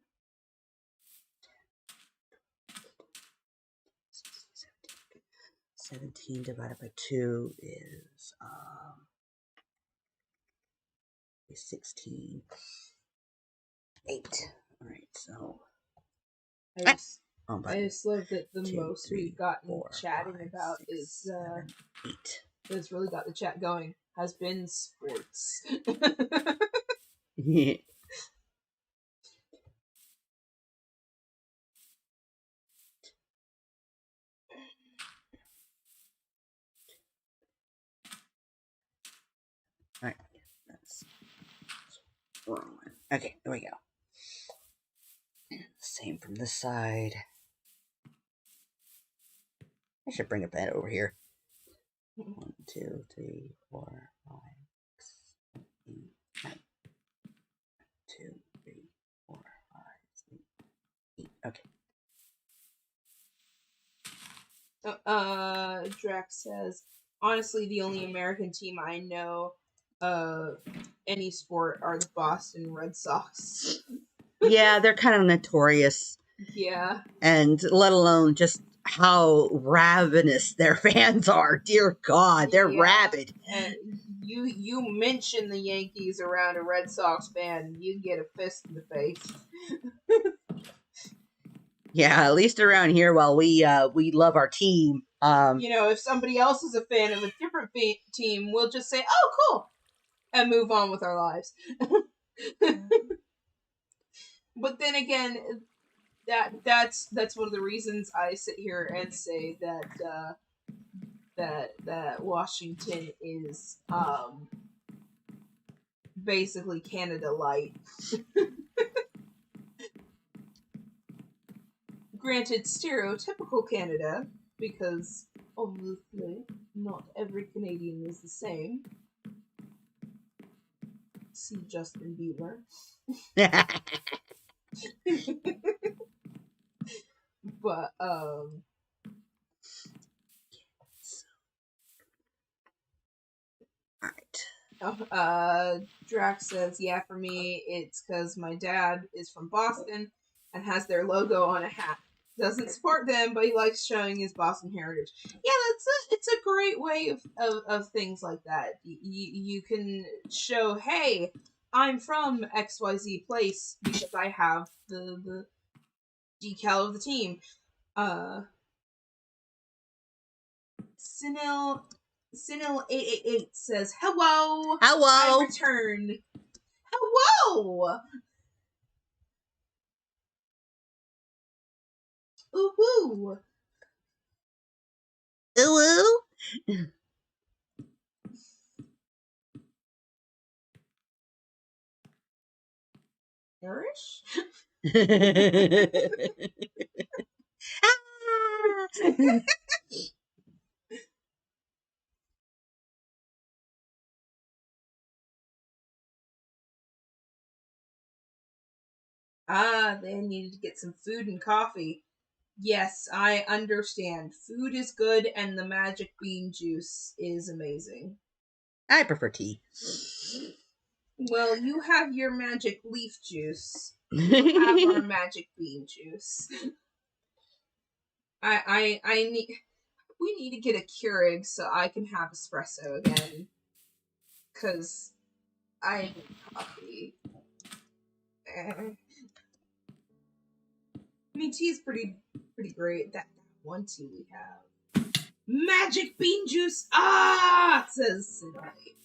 17 divided by 2 is 16. 8. Alright, so... I just love that the 2, most 3, we've gotten 4, chatting 5, about 6, is 7, 8. that's really got the chat going has been sports. Yeah. Alright, that's wrong one. Okay, there we go. Same from this side. I should bring a bed over here. 1, 2, 3, 4, 5, 6, 7, 8, 9. 2, 3, 4, 5, 6, 8. Okay. Drax says, honestly, the only American team I know of any sport are the Boston Red Sox. Yeah, they're kind of notorious. Yeah. And let alone just how ravenous their fans are. Dear God, they're rabid. And you mention the Yankees around a Red Sox fan, you get a fist in the face. Yeah, at least around here, while we love our team. If somebody else is a fan of a different team, we'll just say, "Oh, cool," and move on with our lives. But then again, that's one of the reasons I sit here and say that Washington is basically Canada light. Granted, stereotypical Canada, because obviously not every Canadian is the same. See Justin Bieber. But Drax says, yeah, for me, it's because my dad is from Boston and has their logo on a hat. Doesn't support them, but he likes showing his Boston heritage. Yeah, it's a great way of things like that. You can show, hey, I'm from XYZ place because I have the decal of the team. Sinil888 says, hello! Hello! I return. Hello! Ooh-woo! Ooh-woo! Nourish? They needed to get some food and coffee. Yes, I understand. Food is good and the magic bean juice is amazing. I prefer tea. Well, you have your magic leaf juice. We have our magic bean juice. I need... We need to get a Keurig so I can have espresso again. Because I need coffee. I mean, tea's pretty great. That one tea we have. Magic bean juice! Ah! Says Cindy.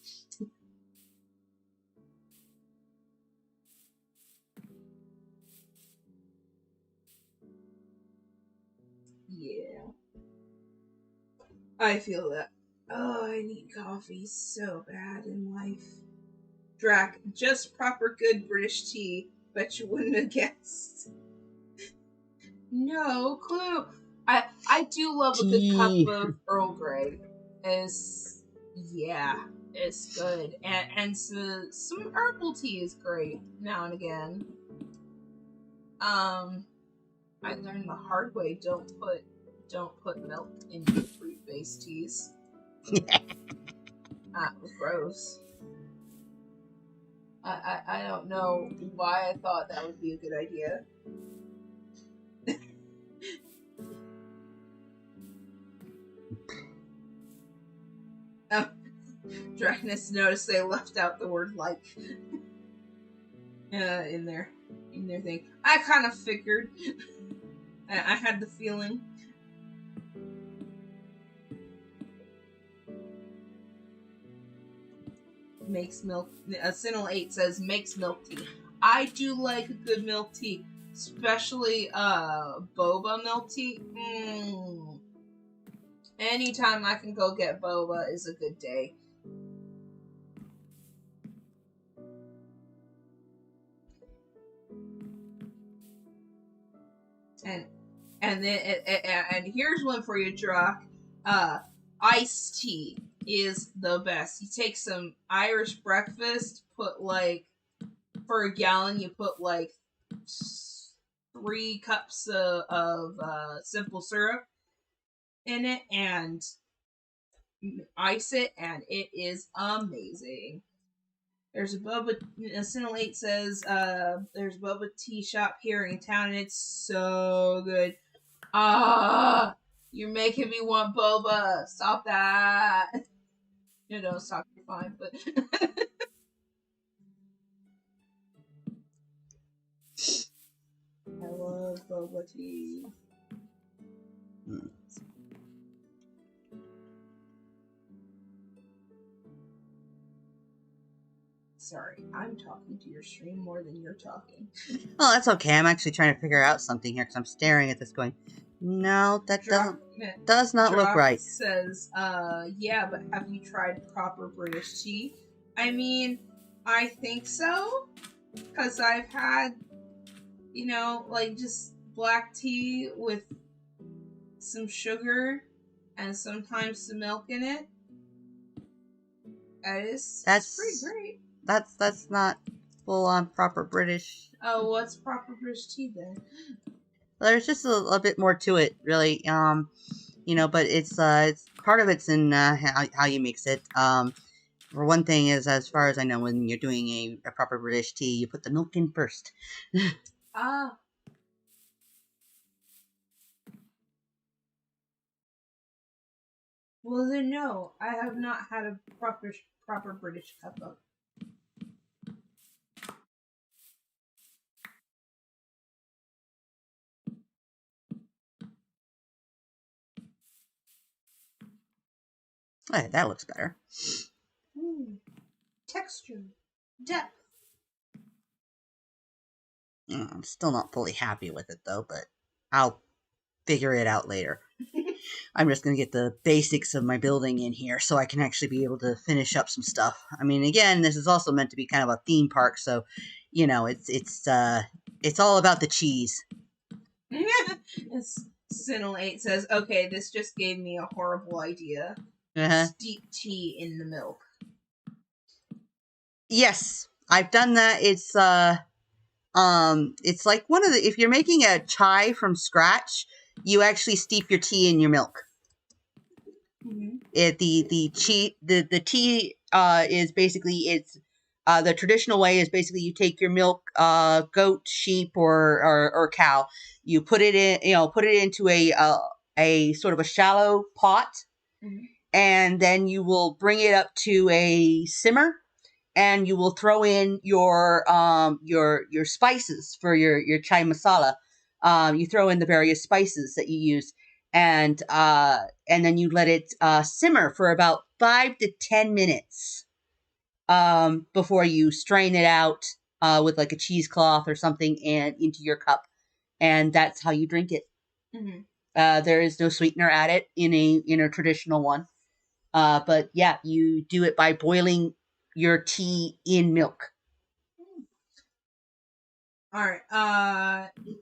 Yeah. I feel that. Oh, I need coffee so bad in life. Drac, just proper good British tea. Bet you wouldn't have guessed. No clue. I do love a good cup of Earl Grey. It's good. And some herbal tea is great now and again. I learned the hard way, don't put milk in fruit-based teas. That was gross. I don't know why I thought that would be a good idea. Dragnis noticed they left out the word like in there. in their thing. I kind of figured. I had the feeling. Makes milk. Sinel 8 says makes milk tea. I do like a good milk tea, especially boba milk tea. Anytime I can go get boba is a good day. And then and here's one for you, Drock. Iced tea is the best. You take some Irish breakfast, put like for a gallon, you put like 3 cups of simple syrup in it and ice it, and it is amazing. There's a boba. Cinelate says there's a boba tea shop here in town, and it's so good. You're making me want boba. Stop that. No, stop. You're fine, but. I love boba tea. Sorry, I'm talking to your stream more than you're talking. Oh, that's okay. I'm actually trying to figure out something here because I'm staring at this going, no, that does not look right. Says, yeah, but have you tried proper British tea? I mean, I think so. Because I've had, like just black tea with some sugar and sometimes some milk in it. It's pretty great. That's not full on proper British. Oh, what's proper British tea then? There's just a bit more to it, really. But it's part of it's in how you mix it. For one thing is, as far as I know, when you're doing a proper British tea, you put the milk in first. Ah. Well then, no, I have not had a proper British cuppa. Hey, that looks better. Texture, depth. I'm still not fully happy with it though, but I'll figure it out later. I'm just going to get the basics of my building in here so I can actually be able to finish up some stuff. I mean, again, this is also meant to be kind of a theme park, so it's all about the cheese. Sinel 8 says, okay, this just gave me a horrible idea. Steep tea in the milk. Yes, I've done that. It's like one of the, if you're making a chai from scratch, you actually steep your tea in your milk. Mm-hmm. The tea is basically, it's the traditional way is basically you take your milk, goat, sheep, or cow, you put it into a sort of a shallow pot, mm-hmm. and then you will bring it up to a simmer, and you will throw in your spices for your chai masala. You throw in the various spices that you use, and then you let it simmer for about 5 to 10 minutes before you strain it out with like a cheesecloth or something and into your cup, and that's how you drink it. Mm-hmm. There is no sweetener added in a traditional one, but yeah, you do it by boiling your tea in milk. Alright,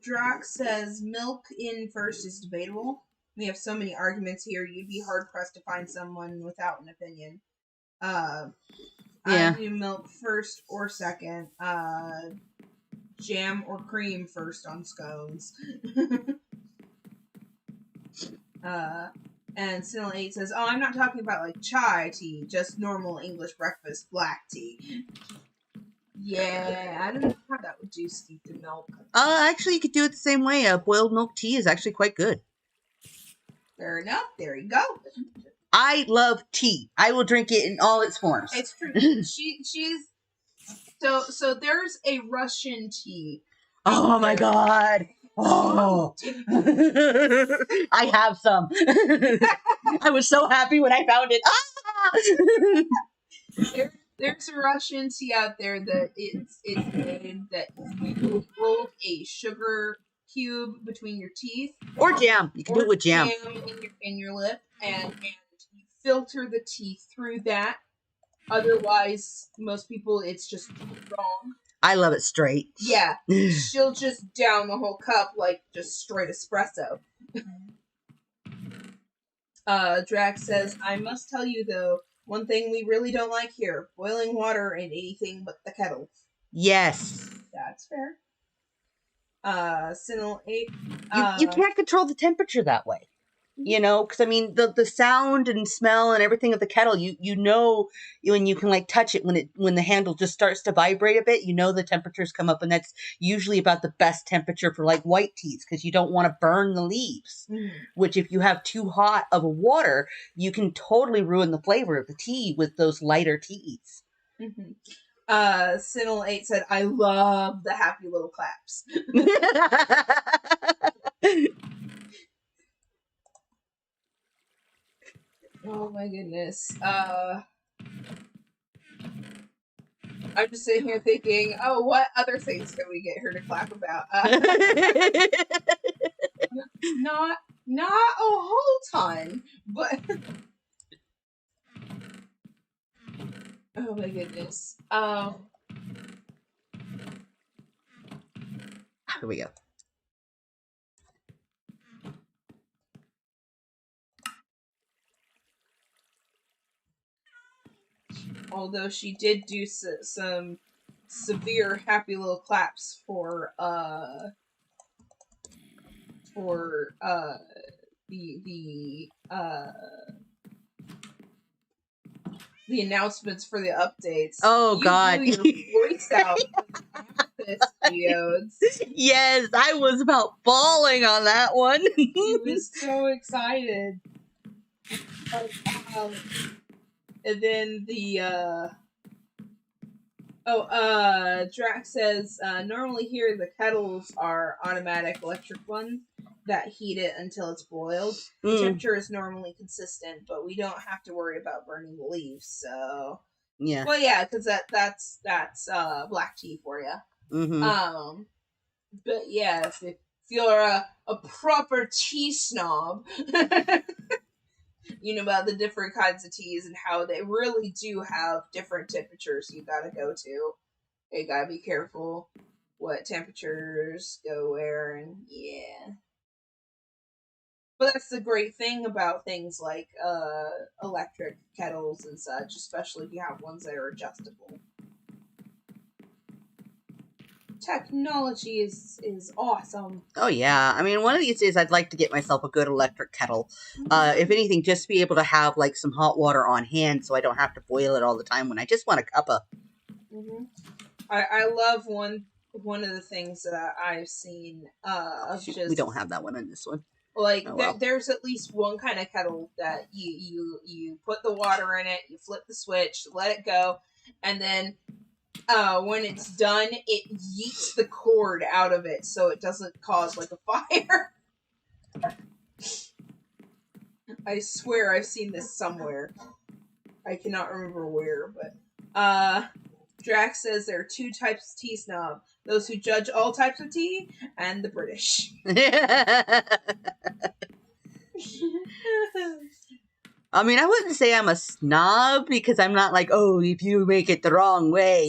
Drax says milk in first is debatable. We have so many arguments here, you'd be hard-pressed to find someone without an opinion. Yeah. I do milk first or second. Jam or cream first on scones. And Sinel 8 says, oh, I'm not talking about like chai tea, just normal English breakfast black tea. Yeah, I don't know how that would do steeped in milk. Actually, you could do it the same way. Boiled milk tea is actually quite good. Fair enough. There you go. I love tea. I will drink it in all its forms. It's true. She's so there's a Russian tea Oh my god! Oh, I have some. I was so happy when I found it. There's a Russian tea out there that it's made that you hold a sugar cube between your teeth Or jam. You can do it with jam. in your lip, and you filter the tea through that. Otherwise, most people, it's just wrong. I love it straight. Yeah, she'll just down the whole cup like just straight espresso. Drax says, I must tell you though, one thing we really don't like here, boiling water in anything but the kettle. Yes. That's fair. Sinel 8. You can't control the temperature that way. You know, because I mean, the sound and smell and everything of the kettle, you know, when you can like touch it when the handle just starts to vibrate a bit, you know the temperatures come up, and that's usually about the best temperature for like white teas because you don't want to burn the leaves. Which if you have too hot of a water, you can totally ruin the flavor of the tea with those lighter teas. Sinel 8 said, I love the happy little claps. Oh my goodness. I'm just sitting here thinking, oh, what other things can we get her to clap about? Not a whole ton, but oh my goodness. Here we go. Although she did do some severe happy little claps for the announcements for the updates. Oh God! You blew your voice out. Yes, I was about bawling on that one. He was so excited. And then Drax says, normally here the kettles are automatic electric ones that heat it until it's boiled. The temperature is normally consistent, but we don't have to worry about burning the leaves, so... Yeah. Well, yeah, because that's black tea for you. Mm-hmm. But yeah, if you're a proper tea snob... you know about the different kinds of teas and how they really do have different temperatures you gotta go to. You gotta be careful what temperatures go where, and yeah. But that's the great thing about things like electric kettles and such, especially if you have ones that are adjustable. Technology is awesome. Oh yeah, I mean, one of these days I'd like to get myself a good electric kettle. If anything, just be able to have like some hot water on hand, so I don't have to boil it all the time when I just want a cuppa. I love one of the things that I've seen. We don't have that one in this one. Like there's at least one kind of kettle that you put the water in it, you flip the switch, let it go, and then. When it's done, it yeets the cord out of it so it doesn't cause like a fire. I swear I've seen this somewhere. I cannot remember where, but Drax says there are two types of tea snob: those who judge all types of tea, and the British. I mean, I wouldn't say I'm a snob because I'm not like, oh, if you make it the wrong way,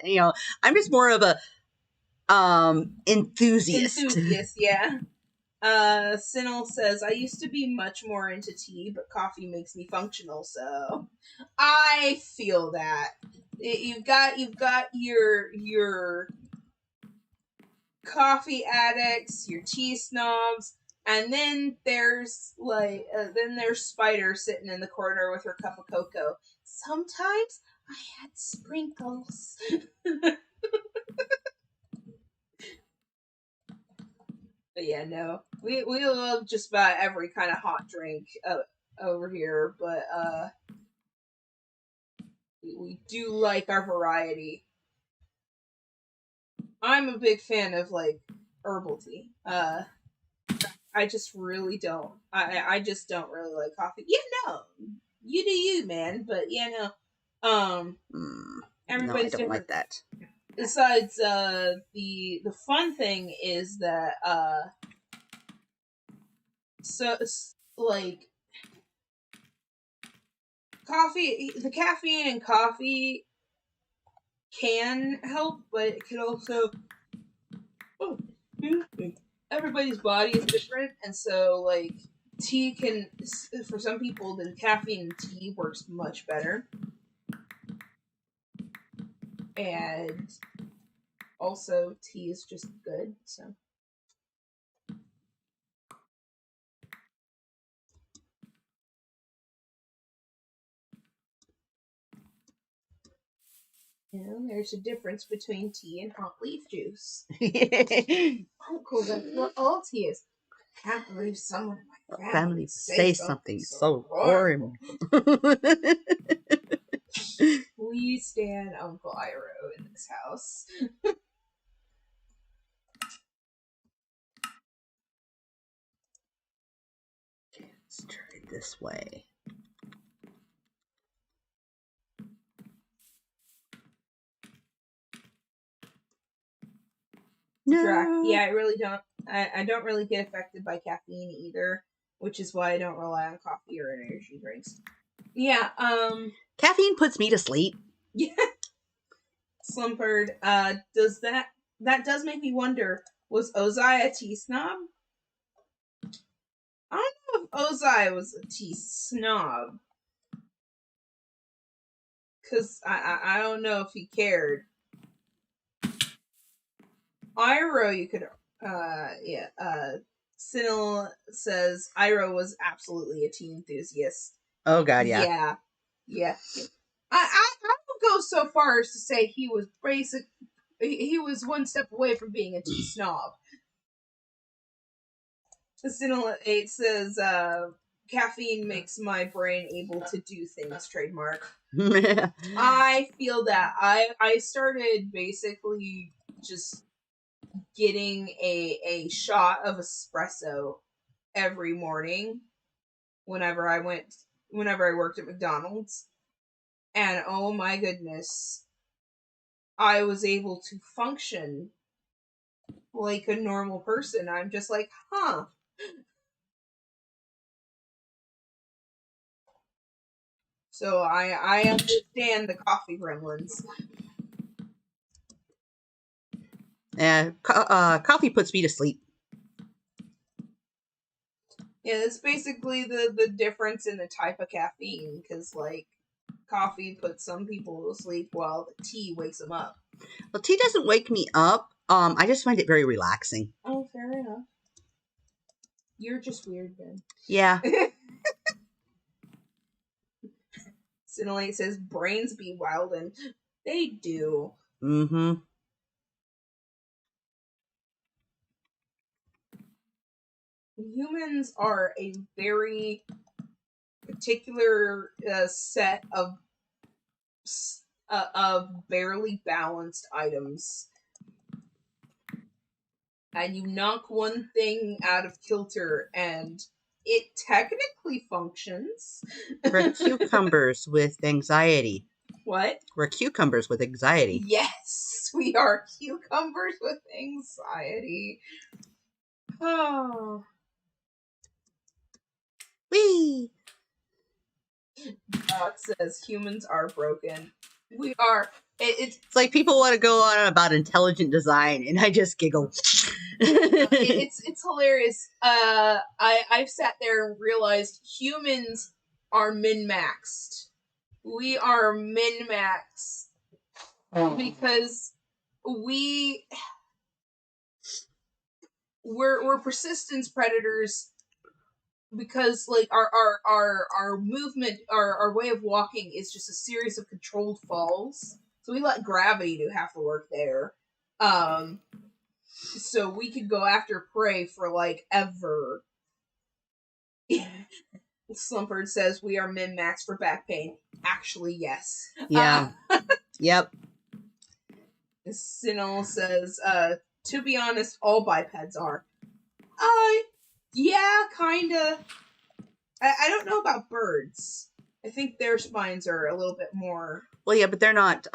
you know. I'm just more of a enthusiast. Enthusiast, yeah. Sinel says, I used to be much more into tea, but coffee makes me functional, so I feel that. You've got your coffee addicts, your tea snobs, and then there's Spider sitting in the corner with her cup of cocoa. Sometimes I had sprinkles. But yeah, no, we love just about every kind of hot drink over here, but we do like our variety. I'm a big fan of like herbal tea. I just really don't. I just don't really like coffee. Yeah, no, you do you, man. But yeah, no. No, I Everybody's don't like different. that. Besides, the fun thing is that so like coffee, the caffeine in coffee can help, but it can also. Oh, excuse me. Everybody's body is different, and so like tea can, for some people, the caffeine in tea works much better, and also tea is just good. So there's a difference between tea and hot leaf juice. Uncle, that's what all tea is. I can't believe someone in my family would say something so horrible. We stand Uncle Iroh in this house. Let's try it this way. No. Yeah, I really don't. I don't really get affected by caffeine either, which is why I don't rely on coffee or energy drinks. Yeah, Caffeine puts me to sleep. yeah. Slumpard, does that does make me wonder, was Ozai a tea snob? I don't know if Ozai was a tea snob. Cause I don't know if he cared. Iroh, you could Sinil says Iroh was absolutely a tea enthusiast. Oh god, yeah. Yeah. Yeah. I would go so far as to say he was he was one step away from being a tea snob. Sinil 8 says caffeine makes my brain able to do things, trademark. I feel that I started basically just getting a shot of espresso every morning whenever I worked at McDonald's, and oh my goodness, I was able to function like a normal person. I'm just like, huh. So I understand the coffee gremlins. Yeah, coffee puts me to sleep. Yeah, it's basically the difference in the type of caffeine, because like coffee puts some people to sleep while the tea wakes them up. Well, tea doesn't wake me up. I just find it very relaxing. Oh, fair enough. You're just weird, Ben. Yeah. Cinelate says brains be wild, and they do. Mm-hmm. Humans are a very particular set of barely balanced items, and you knock one thing out of kilter, and it technically functions. We're cucumbers with anxiety. What? We're cucumbers with anxiety. Yes, we are cucumbers with anxiety. Oh. Whee! Doc says humans are broken. We are. It's like people want to go on about intelligent design, and I just giggle. it's hilarious. I've sat there and realized humans are min-maxed. We are min-maxed because we're persistence predators, because like our movement, our way of walking is just a series of controlled falls. So we let gravity do half the work there. So we could go after prey for like ever. Slumpard says we are min-max for back pain. Actually, yes. Yeah. Yep. Sinel says, to be honest, all bipeds are. Yeah, kinda. I don't know about birds. I think their spines are a little bit more... Well, yeah, but they're not,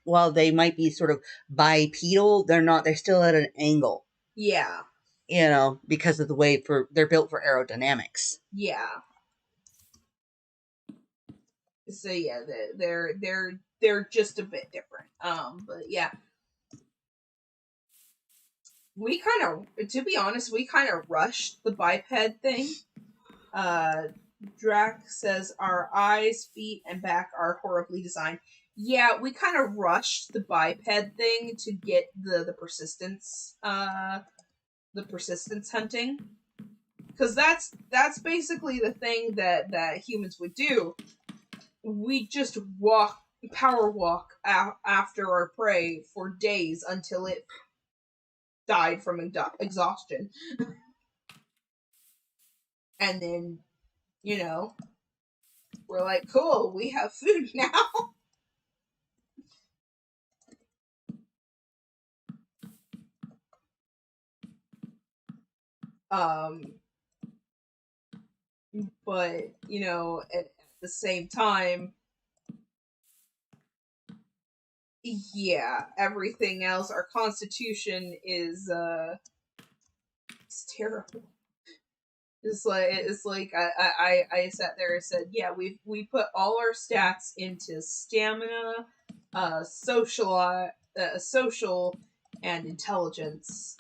while they might be sort of bipedal, they're still at an angle. Yeah. You know, because of the way they're built for aerodynamics. Yeah. So yeah, they're just a bit different. But yeah. We to be honest, we kind of rushed the biped thing. Drac says our eyes, feet, and back are horribly designed. Yeah, we kind of rushed the biped thing to get the persistence hunting, because that's basically the thing that humans would do. We just power walk after our prey for days until it died from exhaustion. And then, we're like, cool, we have food now. But, at the same time, yeah, everything else, our constitution is, it's terrible. It's like I sat there and said, yeah, we put all our stats into stamina, social and intelligence,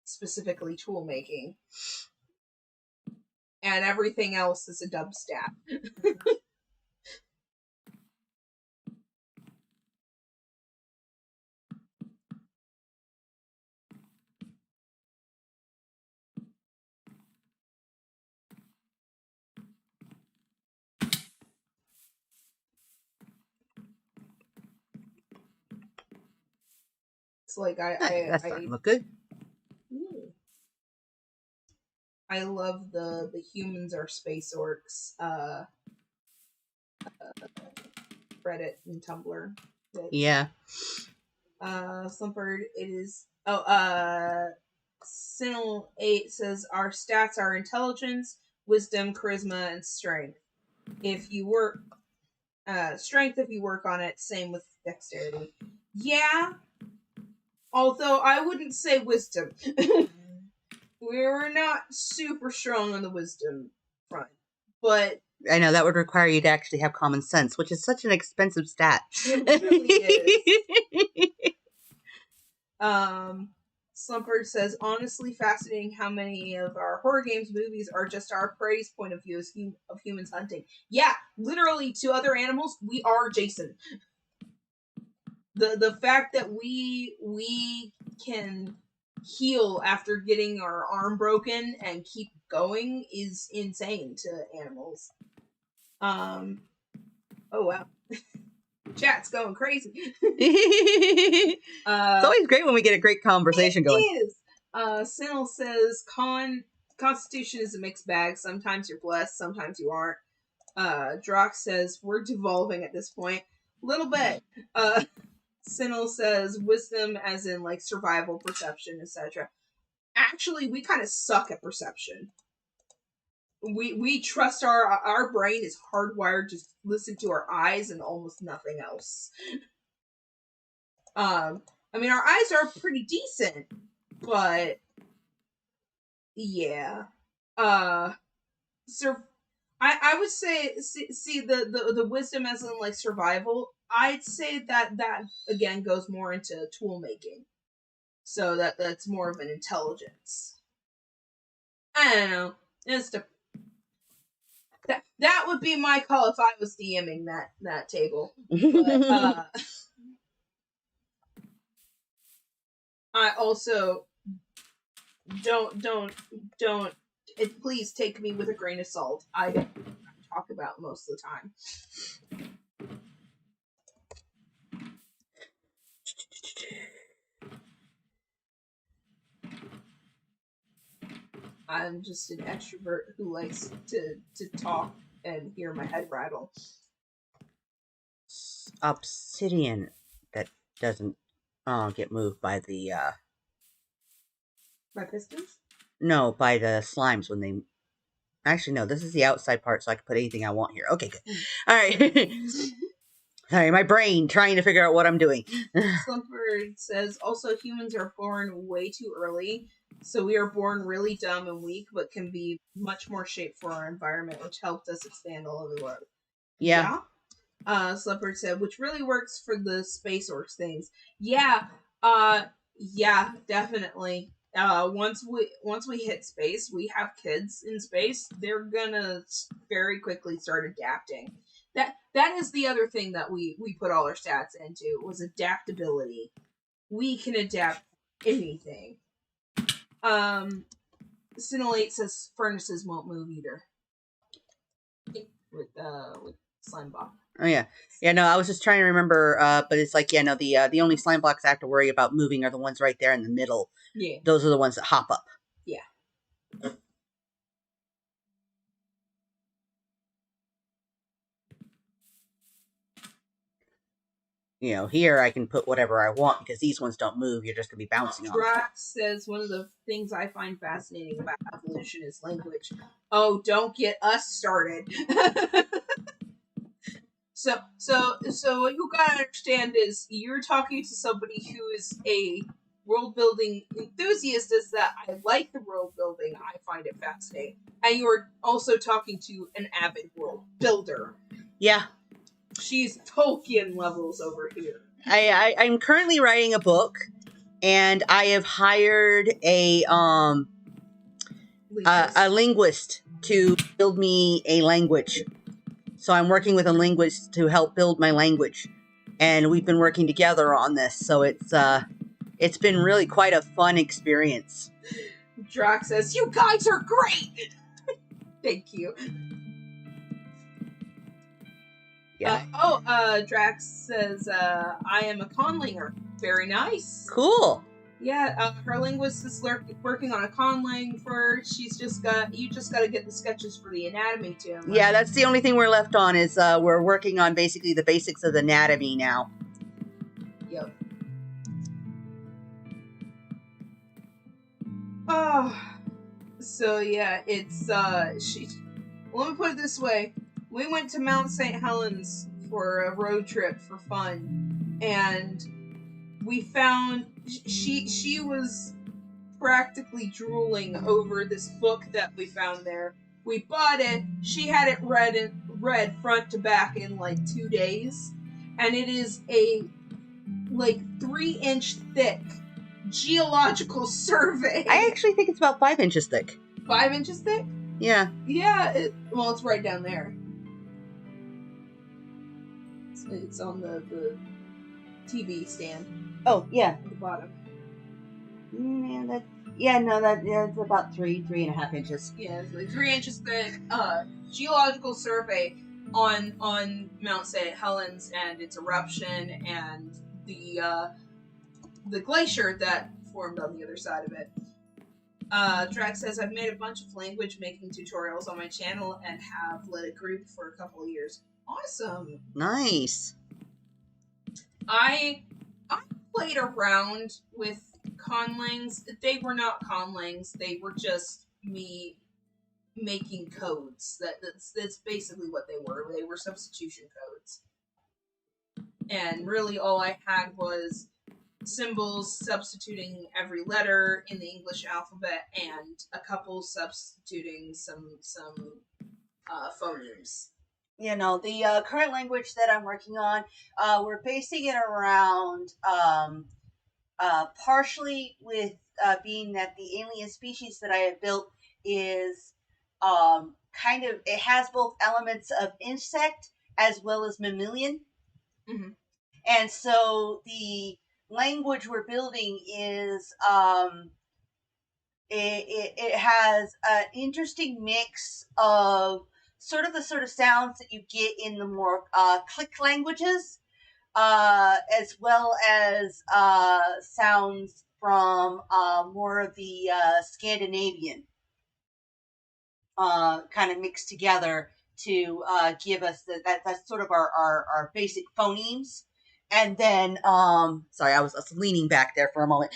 specifically tool making, and everything else is a dub stat. It's like That's starting to look good. I love the humans are space orcs Reddit and Tumblr. Yeah. Slumpard, it is... Sinel 8 says our stats are intelligence, wisdom, charisma, and strength. If you work... strength if you work on it, same with dexterity. Yeah, although I wouldn't say wisdom. We're not super strong on the wisdom front, but I know that would require you to actually have common sense, which is such an expensive stat. It really is. Slumpard says, honestly fascinating how many of our horror games movies are just our praise point of view of humans hunting. Yeah, literally to other animals, we are Jason. The fact that we can heal after getting our arm broken and keep going is insane to animals. Oh wow. Chat's going crazy. It's always great when we get a great conversation going. It is. Sinel says Constitution is a mixed bag. Sometimes you're blessed, sometimes you aren't. Drox says we're devolving at this point. A little bit. Sinel says wisdom as in like survival, perception, etc. Actually, we kind of suck at perception. We trust our brain is hardwired to listen to our eyes and almost nothing else. I mean, our eyes are pretty decent, but yeah. I would say see the wisdom as in like survival. I'd say that again goes more into tool making, so that's more of an intelligence. I don't know. That would be my call if I was DMing that table. But, I also don't. Please take me with a grain of salt. I don't talk about most of the time. I'm just an extrovert who likes to talk and hear my head rattle. Obsidian that doesn't get moved by the By pistons? no, by the slimes when they. Actually, no. This is the outside part, so I can put anything I want here. Okay, good. All right. Sorry, my brain trying to figure out what I'm doing. Slumpbird says, also humans are born way too early, so we are born really dumb and weak, but can be much more shaped for our environment, which helped us expand all over the world. Yeah. Slumpbird said, which really works for the space orcs things. Yeah, yeah, definitely. Once we hit space, we have kids in space. They're gonna very quickly start adapting. That is the other thing that we put all our stats into was adaptability. We can adapt anything. Cinellate says furnaces won't move either. With slime block. Oh yeah. Yeah, no, I was just trying to remember, but it's like, yeah, no, the only slime blocks I have to worry about moving are the ones right there in the middle. Yeah. Those are the ones that hop up. Yeah. You know, here I can put whatever I want because these ones don't move. You're just going to be bouncing on them. Drax says one of the things I find fascinating about evolution is language. Oh, don't get us started. So what you gotta understand is you're talking to somebody who is a world building enthusiast. Is that I like the world building, I find it fascinating, and you are also talking to an avid world builder. Yeah. She's Tolkien levels over here. I'm currently writing a book, and I have hired a linguist to build me a language. So I'm working with a linguist to help build my language, and we've been working together on this. So it's been really quite a fun experience. Drax says, "You guys are great." Thank you. Yeah. Drax says, "I am a conlanger." Very nice. Cool. Yeah, her linguist is working on a conlang for. You just got to get the sketches for the anatomy to him. Yeah, that's the only thing we're left on is we're working on basically the basics of anatomy now. Yep. Oh, so yeah, it's she. Let me put it this way: we went to Mount St. Helens for a road trip for fun, and we found she was practically drooling over this book that we found there. We bought it. She had it read front to back in like 2 days, and it is a 3-inch thick geological survey. I actually think it's about 5 inches thick. 5 inches thick? Yeah. Yeah. It's right down there. It's on the TV stand. Oh yeah. At the bottom. That's about 3.5 inches. Yeah, it's like 3 inches thick. Geological survey on Mount St. Helens and its eruption and the glacier that formed on the other side of it. Drax says, I've made a bunch of language making tutorials on my channel and have led a group for a couple of years. Awesome. Nice. I played around with conlangs. They were not conlangs. They were just me making codes. That's basically what they were. They were substitution codes. And really all I had was symbols substituting every letter in the English alphabet and a couple substituting some phonemes. You know, the current language that I'm working on, we're basing it around partially with being that the alien species that I have built is it has both elements of insect as well as mammalian. Mm-hmm. And so the language we're building is it has an interesting mix of the sort of sounds that you get in the more click languages, as well as sounds from more of the Scandinavian kind of mixed together to give us that's sort of our basic phonemes. and then sorry, I was leaning back there for a moment.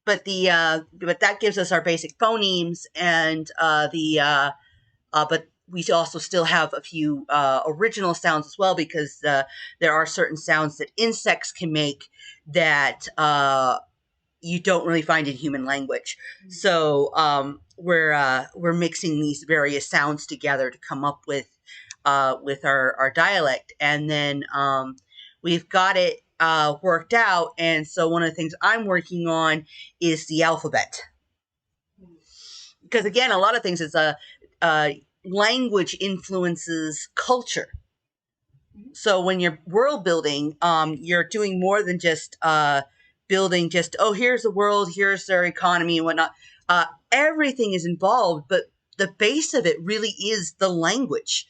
But that gives us our basic phonemes, and but we also still have a few original sounds as well, because there are certain sounds that insects can make that you don't really find in human language. So we're mixing these various sounds together to come up with our dialect, and then we've got it worked out. And so one of the things I'm working on is the alphabet, because again, a lot of things is language influences culture. So when you're world building, you're doing more than just building just, oh, here's the world, here's their economy and whatnot. Everything is involved, but the base of it really is the language.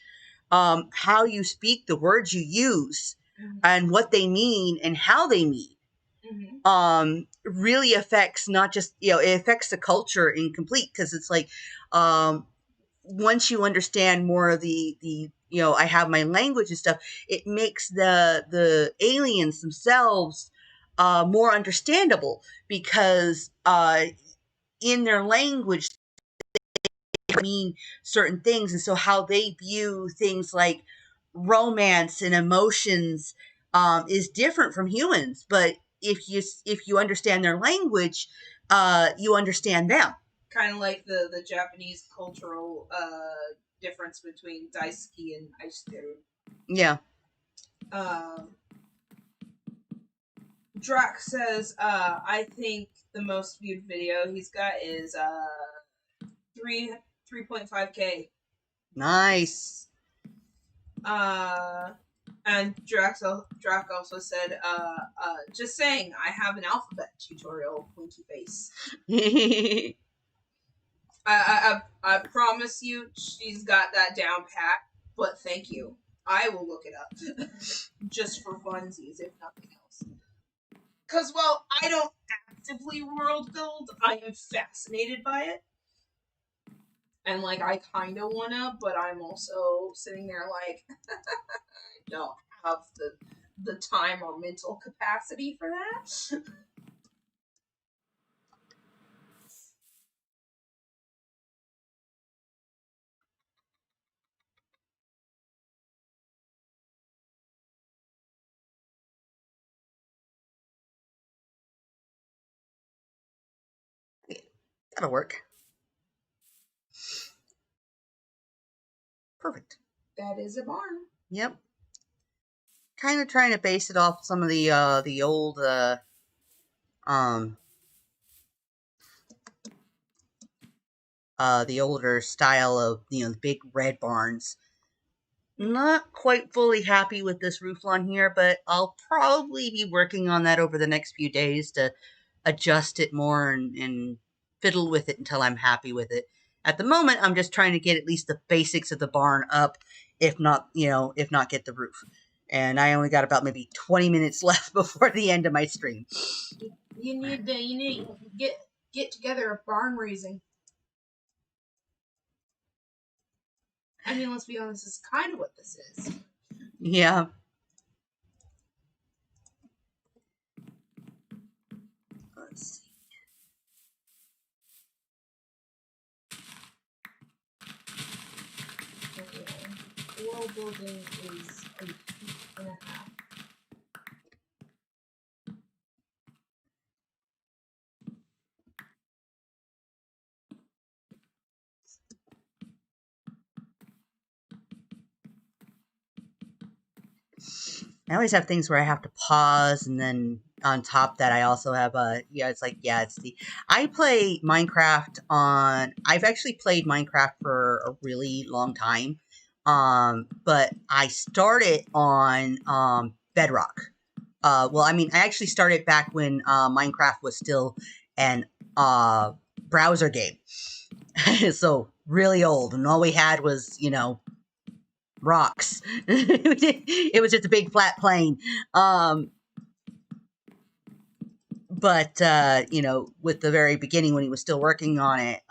How you speak, the words you use, and what they mean and how they mean. Really affects not just, it affects the culture in complete, because it's like, once you understand more of the I have my language and stuff, it makes the aliens themselves more understandable, because in their language they mean certain things, and so how they view things like romance and emotions is different from humans. But if you understand their language, you understand them. Kind of like the Japanese cultural difference between daisuki and aishiteru. Yeah. Drac says, I think the most viewed video he's got is 3.5k. Nice. And Drac also said, just saying, I have an alphabet tutorial, winky face. I promise you, she's got that down pat, but thank you. I will look it up. Just for funsies, if nothing else. Because, well, I don't actively world build, I am fascinated by it. And, like, I kind of want to, but I'm also sitting there like, I don't have the time or mental capacity for that. That'll work. Perfect. That is a barn. Yep. Kind of trying to base it off some of the old the older style of the big red barns. Not quite fully happy with this roof line here, but I'll probably be working on that over the next few days to adjust it more and fiddle with it until I'm happy with it. At the moment, I'm just trying to get at least the basics of the barn up, if not get the roof. And I only got about maybe 20 minutes left before the end of my stream. You need to get together a barn raising. I mean, let's be honest, this is kind of what this is. Yeah. Let's see. Okay. World building is a week and a half. I always have things where I have to pause, and then on top of that, I also have I play Minecraft I've actually played Minecraft for a really long time, but I started on Bedrock. Well, I mean, I actually started back when Minecraft was still an browser game, so really old, and all we had was rocks. It was just a big flat plane. But with the very beginning when he was still working on it.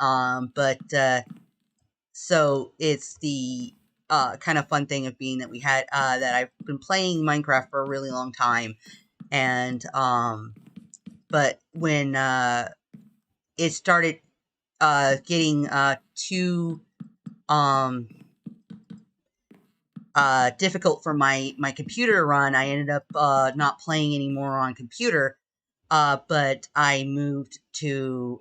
So it's the kind of fun thing of being that we had that I've been playing Minecraft for a really long time, and but when it started getting too difficult for my computer to run, I ended up not playing anymore on computer. But I moved to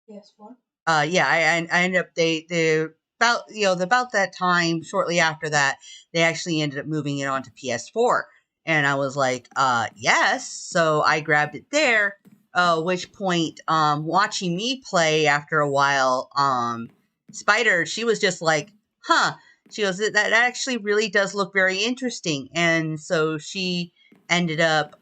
PS4. Yeah, I ended up they about that time, shortly after that, they actually ended up moving it onto PS4, and I was like, yes. So I grabbed it there. Which point, watching me play after a while, Spider, she was just like, huh. She goes, that actually really does look very interesting, and so she ended up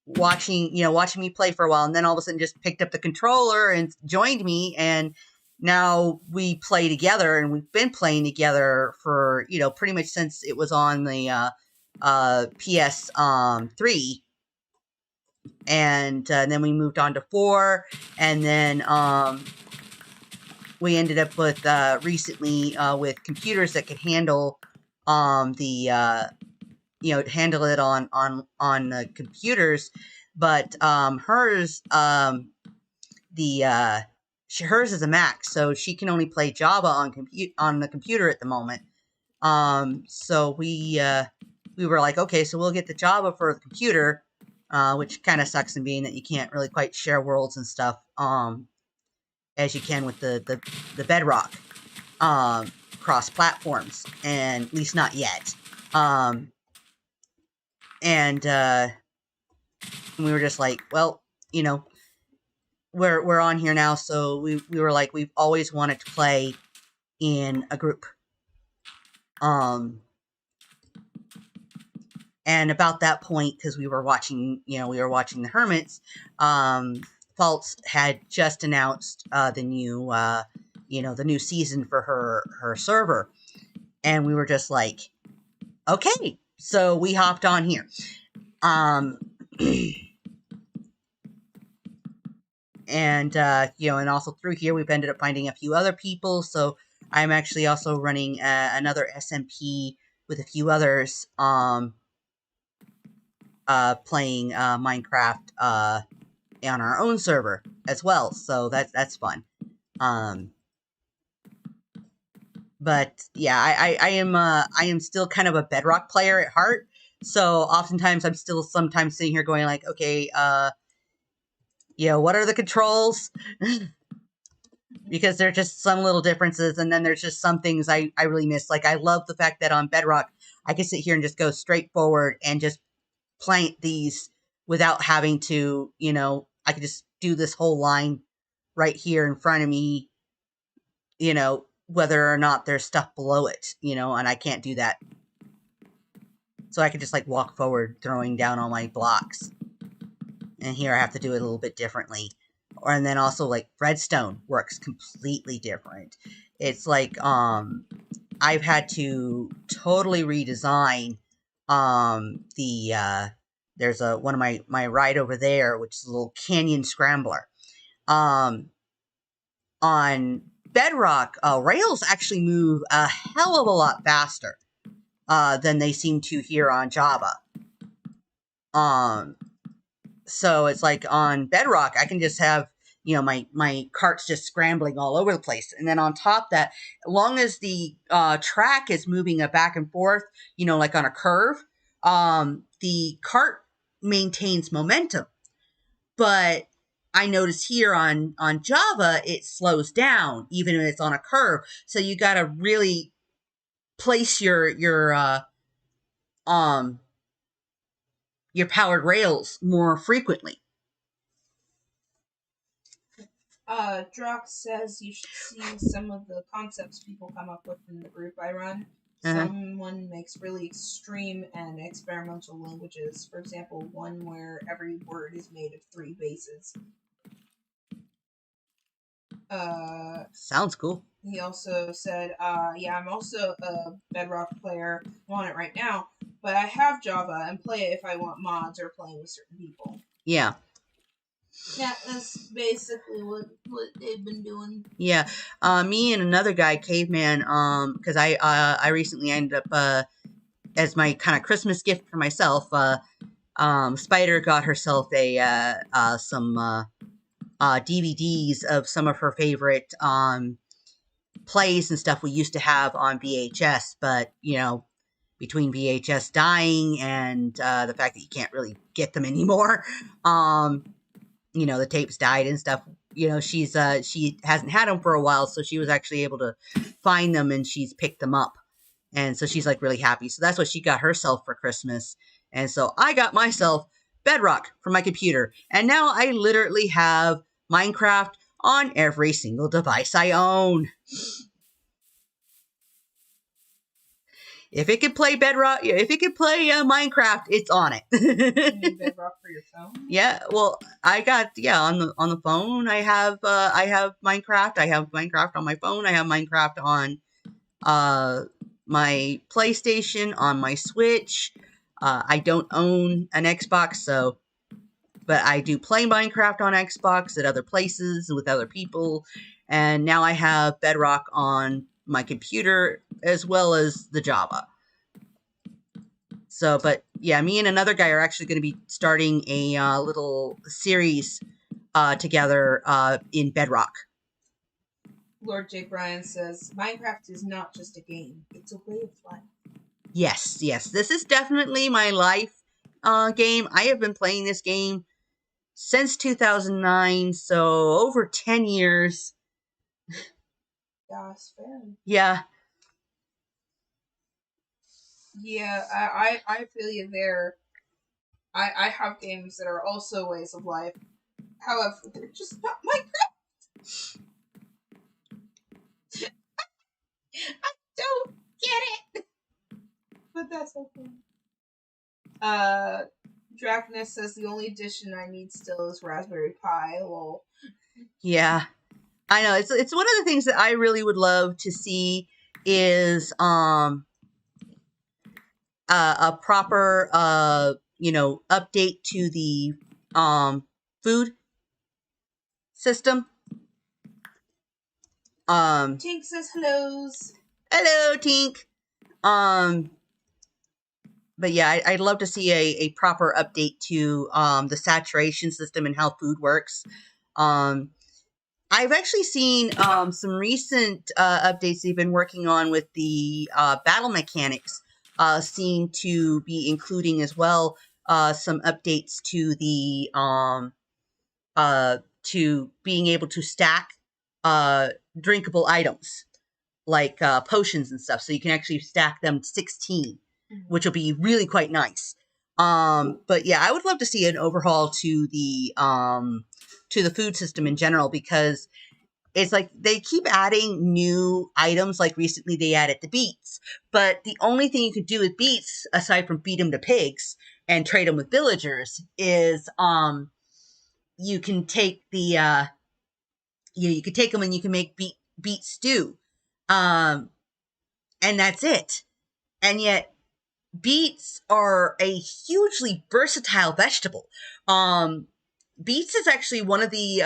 watching me play for a while, and then all of a sudden just picked up the controller and joined me, and now we play together, and we've been playing together for pretty much since it was on the PS 3, and then we moved on to 4, and then we ended up with recently with computers that could handle the handle it on the computers, but hers hers is a Mac, so she can only play Java on the computer at the moment. So we were like, okay, so we'll get the Java for the computer, which kind of sucks in being that you can't really quite share worlds and stuff as you can with the Bedrock cross platforms, and at least not yet. And we were just like, well, we're on here now, so we were like, we've always wanted to play in a group. And about that point, because we were watching the Hermits, Faltz had just announced the new season for her server, and we were just like, okay, so we hopped on here. And and also through here we've ended up finding a few other people, so I'm actually also running another SMP with a few others playing Minecraft on our own server as well, so that's fun. But yeah, I am still kind of a Bedrock player at heart, so oftentimes I'm still sometimes sitting here going like, okay, what are the controls? Because there are just some little differences, and then there's just some things I really miss. Like, I love the fact that on Bedrock, I can sit here and just go straight forward and just plant these without having to, I could just do this whole line right here in front of me, whether or not there's stuff below it, and I can't do that. So I could just, like, walk forward, throwing down all my blocks. And here I have to do it a little bit differently. And then also, like, redstone works completely different. It's like, I've had to totally redesign, there's one of my right over there, which is a little canyon scrambler. On Bedrock, rails actually move a hell of a lot faster, than they seem to here on Java. So it's like on Bedrock, I can just have, my carts just scrambling all over the place. And then on top of that, as long as the track is moving back and forth, like on a curve, the cart maintains momentum. But I notice here on Java, it slows down, even if it's on a curve. So you got to really place your powered rails more frequently. Drox says you should see some of the concepts people come up with in the group I run. Uh-huh. Someone makes really extreme and experimental languages. For example, one where every word is made of 3 bases. Sounds cool. He also said, yeah, I'm also a Bedrock player. I'm on it right now, but I have Java and play it if I want mods or playing with certain people. Yeah. Yeah, that's basically what they've been doing. Yeah, me and another guy, Caveman, because I recently ended up as my kind of Christmas gift for myself. Spider got herself some DVDs of some of her favorite plays and stuff we used to have on VHS, but between VHS dying and the fact that you can't really get them anymore, the tapes died and stuff. She hasn't had them for a while, so she was actually able to find them and she's picked them up, and so she's like really happy. So that's what she got herself for Christmas, and so I got myself Bedrock for my computer, and now I literally have Minecraft on every single device I own. If it could play Bedrock, if it could play Minecraft, it's on it. You need Bedrock for your phone? Yeah, well, I got on the phone. I have Minecraft. I have Minecraft on my phone. I have Minecraft on my PlayStation, on my Switch. I don't own an Xbox, but I do play Minecraft on Xbox at other places with other people, and now I have Bedrock on my computer as well as the Java. So, but yeah, me and another guy are actually going to be starting a little series together in Bedrock. Lord J. Bryan says, Minecraft is not just a game, it's a way of life. Yes, this is definitely my life game. I have been playing this game since 2009, so over 10 years. Yeah, it's fair. Yeah. Yeah, I feel you there. I have games that are also ways of life. However, they're just not Minecraft. I don't get it. But that's okay. Dracnus says the only addition I need still is Raspberry Pi. Lol. Yeah. I know. It's one of the things that I really would love to see is a proper update to the food system. Tink says hellos. Hello, Tink. But yeah, I'd love to see a proper update to the saturation system and how food works. I've actually seen some recent updates they've been working on with the battle mechanics seem to be including as well some updates to the to being able to stack drinkable items like potions and stuff, so you can actually stack them 16, which will be really quite nice. But yeah, I would love to see an overhaul to the food system in general, because it's like they keep adding new items. Like recently they added the beets, but the only thing you could do with beets, aside from feed them to pigs and trade them with villagers, is you can take the you could take them and you can make beet stew, and that's it. And yet beets are a hugely versatile vegetable. Beets is actually one of the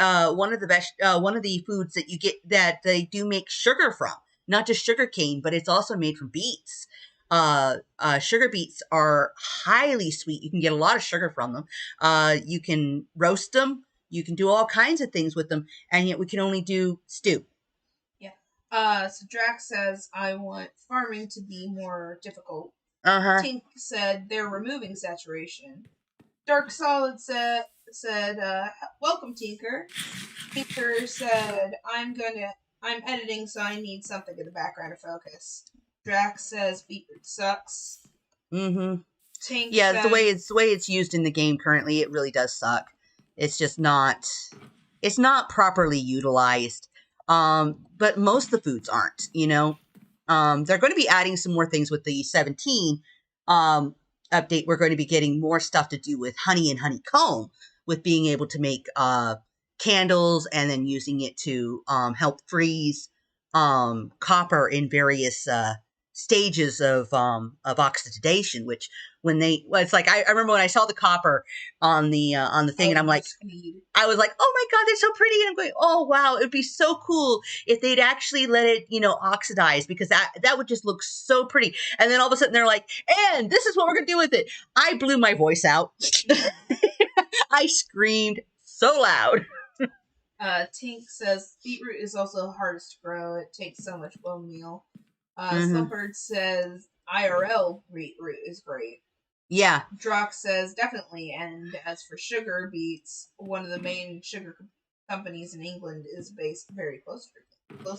foods that you get that they do make sugar from. Not just sugar cane, but it's also made from beets. Sugar beets are highly sweet. You can get a lot of sugar from them. You can roast them. You can do all kinds of things with them, and yet we can only do stew. Yeah. So Drax says, I want farming to be more difficult. Tink said they're removing saturation. Dark Solid said, welcome, Tinker. Tinker said, I'm editing, so I need something in the background to focus. Drax says, beetroot sucks. Mm-hmm. Tink yeah, says, the way it's used in the game currently, it really does suck. It's just not, it's not properly utilized. But most of the foods aren't, they're going to be adding some more things with the 17 update. We're going to be getting more stuff to do with honey and honeycomb, with being able to make candles and then using it to help freeze copper in various stages of oxidation, which it's like I remember when I saw the copper on the thing, and I'm like, I was like, oh my god, they're so pretty, and I'm going, oh wow, it would be so cool if they'd actually let it, oxidize, because that would just look so pretty. And then all of a sudden they're like, and this is what we're gonna do with it. I blew my voice out. I screamed so loud. Tink says beetroot is also hardest to grow. It takes so much bone meal. Mhm. Slumpard says IRL beetroot is great. Yeah. Drock says definitely. And as for sugar beets, one of the main sugar companies in England is based very close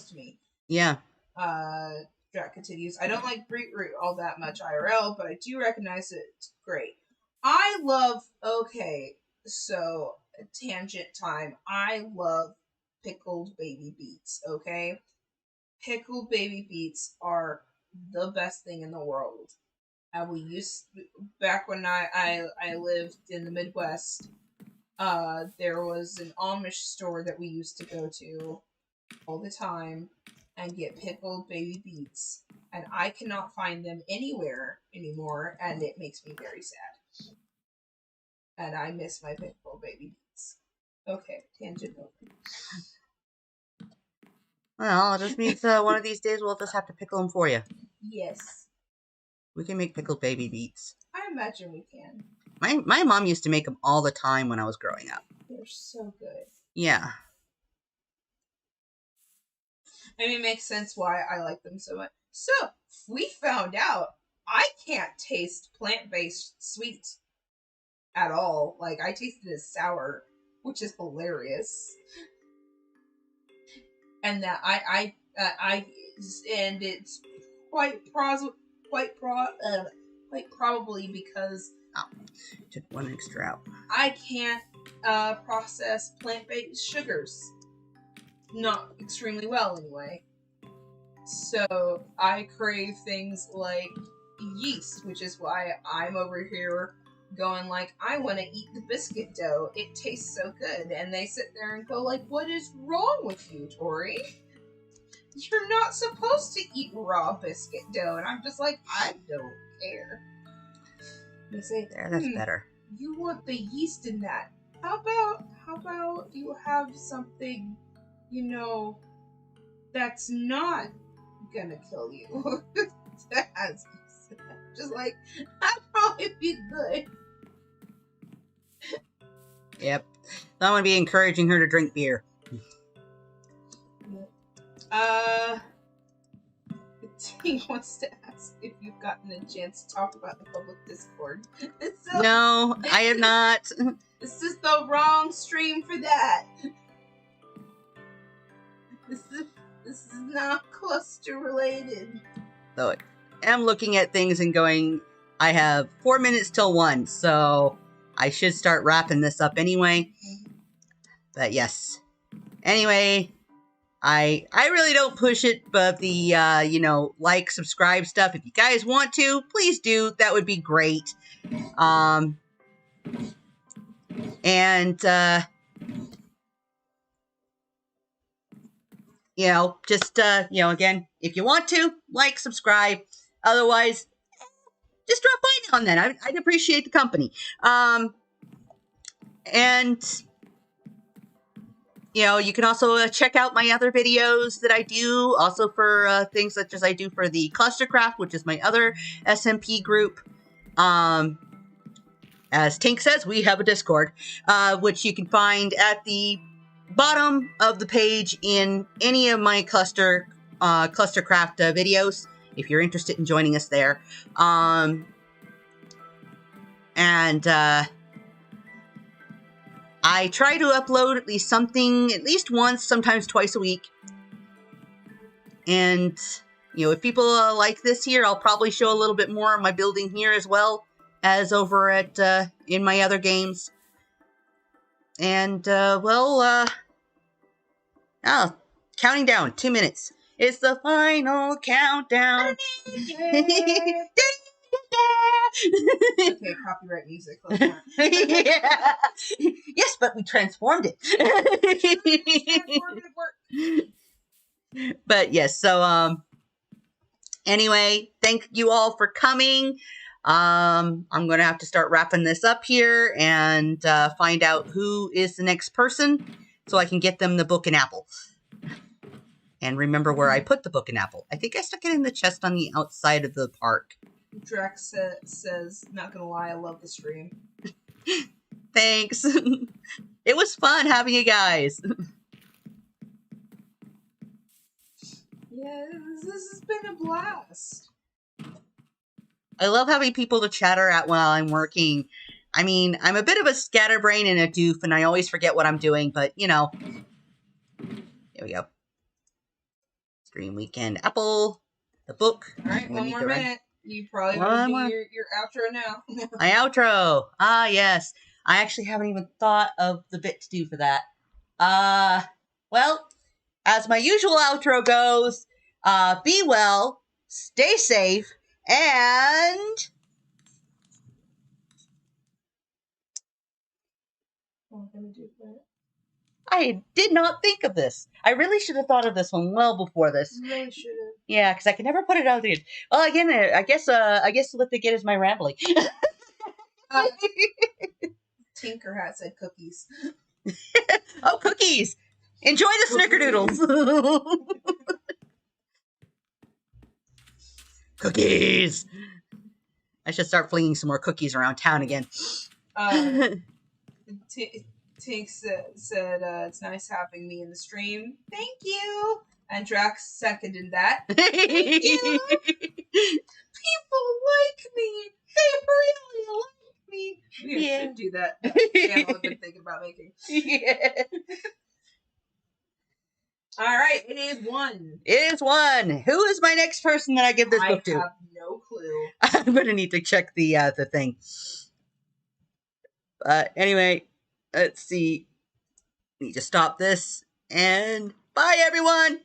to me. Yeah. Drock continues, I don't like beetroot all that much IRL, but I do recognize it's great. So tangent time. I love pickled baby beets, okay? Pickled baby beets are the best thing in the world. Back when I lived in the Midwest, there was an Amish store that we used to go to all the time and get pickled baby beets. And I cannot find them anywhere anymore, and it makes me very sad. And I miss my pickled baby beets. Okay, tangent over. Well, it just means one of these days we'll just have to pickle them for you. Yes. We can make pickled baby beets. I imagine we can. My mom used to make them all the time when I was growing up. They're so good. Yeah. I mean, it makes sense why I like them so much. So, we found out I can't taste plant-based sweets at all. Like, I taste it as sour, which is hilarious. And that and it's quite probably because Took one extra out. I can't process plant-based sugars. Not extremely well, anyway. So I crave things like yeast, which is why I'm over here going like, I want to eat the biscuit dough. It tastes so good. And they sit there and go like, what is wrong with you, Tori? You're not supposed to eat raw biscuit dough. And I'm just like, I don't care. They say, there, that's better. You want the yeast in that. How about you have something, that's not gonna kill you? That's just like, that'd probably be good. Yep. I'm gonna be encouraging her to drink beer. T wants to ask if you've gotten a chance to talk about the public Discord. So, no, I have not. This is the wrong stream for that. This is not cluster related. So I'm looking at things and going, I have 4 minutes till 1, so I should start wrapping this up anyway. But yes. Anyway, I really don't push it, but the like, subscribe stuff, if you guys want to, please do. That would be great. Just again, if you want to, like, subscribe. Otherwise, just drop by now and then. I'd appreciate the company. You can also check out my other videos that I do, also for things such as I do for the Clustercraft, which is my other SMP group. As Tink says, we have a Discord, which you can find at the bottom of the page in any of my Clustercraft videos, if you're interested in joining us there. I try to upload at least once, sometimes twice a week. And, if people like this here, I'll probably show a little bit more of my building here as well as over at, in my other games. And, counting down, 2 minutes. It's the final countdown. Okay, copyright music. Yeah. Yes, but we transformed it. Transformative work. But yes, so Anyway, thank you all for coming. I'm going to have to start wrapping this up here and find out who is the next person so I can get them the book and apple. And remember where I put the book and apple. I think I stuck it in the chest on the outside of the park. Drax says, not gonna lie, I love the stream. Thanks. It was fun having you guys. Yeah, this has been a blast. I love having people to chatter at while I'm working. I mean, I'm a bit of a scatterbrain and a doof, and I always forget what I'm doing, but, you know. Here we go. Stream Weekend Apple, the book. All right, one more minute. You probably want to do your outro now. My outro. Ah, yes. I actually haven't even thought of the bit to do for that. Well, as my usual outro goes, be well, stay safe, and... What am I gonna do for it? I did not think of this. I really should have thought of this one well before this. You really should have. Yeah, because I can never put it out there. Well, again, I guess what they get is my rambling. Tinker Hat said cookies. Oh, cookies! Enjoy the snickerdoodles. Cookies. I should start flinging some more cookies around town again. Tink said it's nice having me in the stream. Thank you. And Drax seconded that. Thank you. People like me. They really like me. We should do that channel I've been thinking about making. Yeah. All right, it is one. It is one. Who is my next person that I give this book to? I have no clue. I'm gonna need to check the thing. Anyway, let's see. Need to stop this and bye, everyone.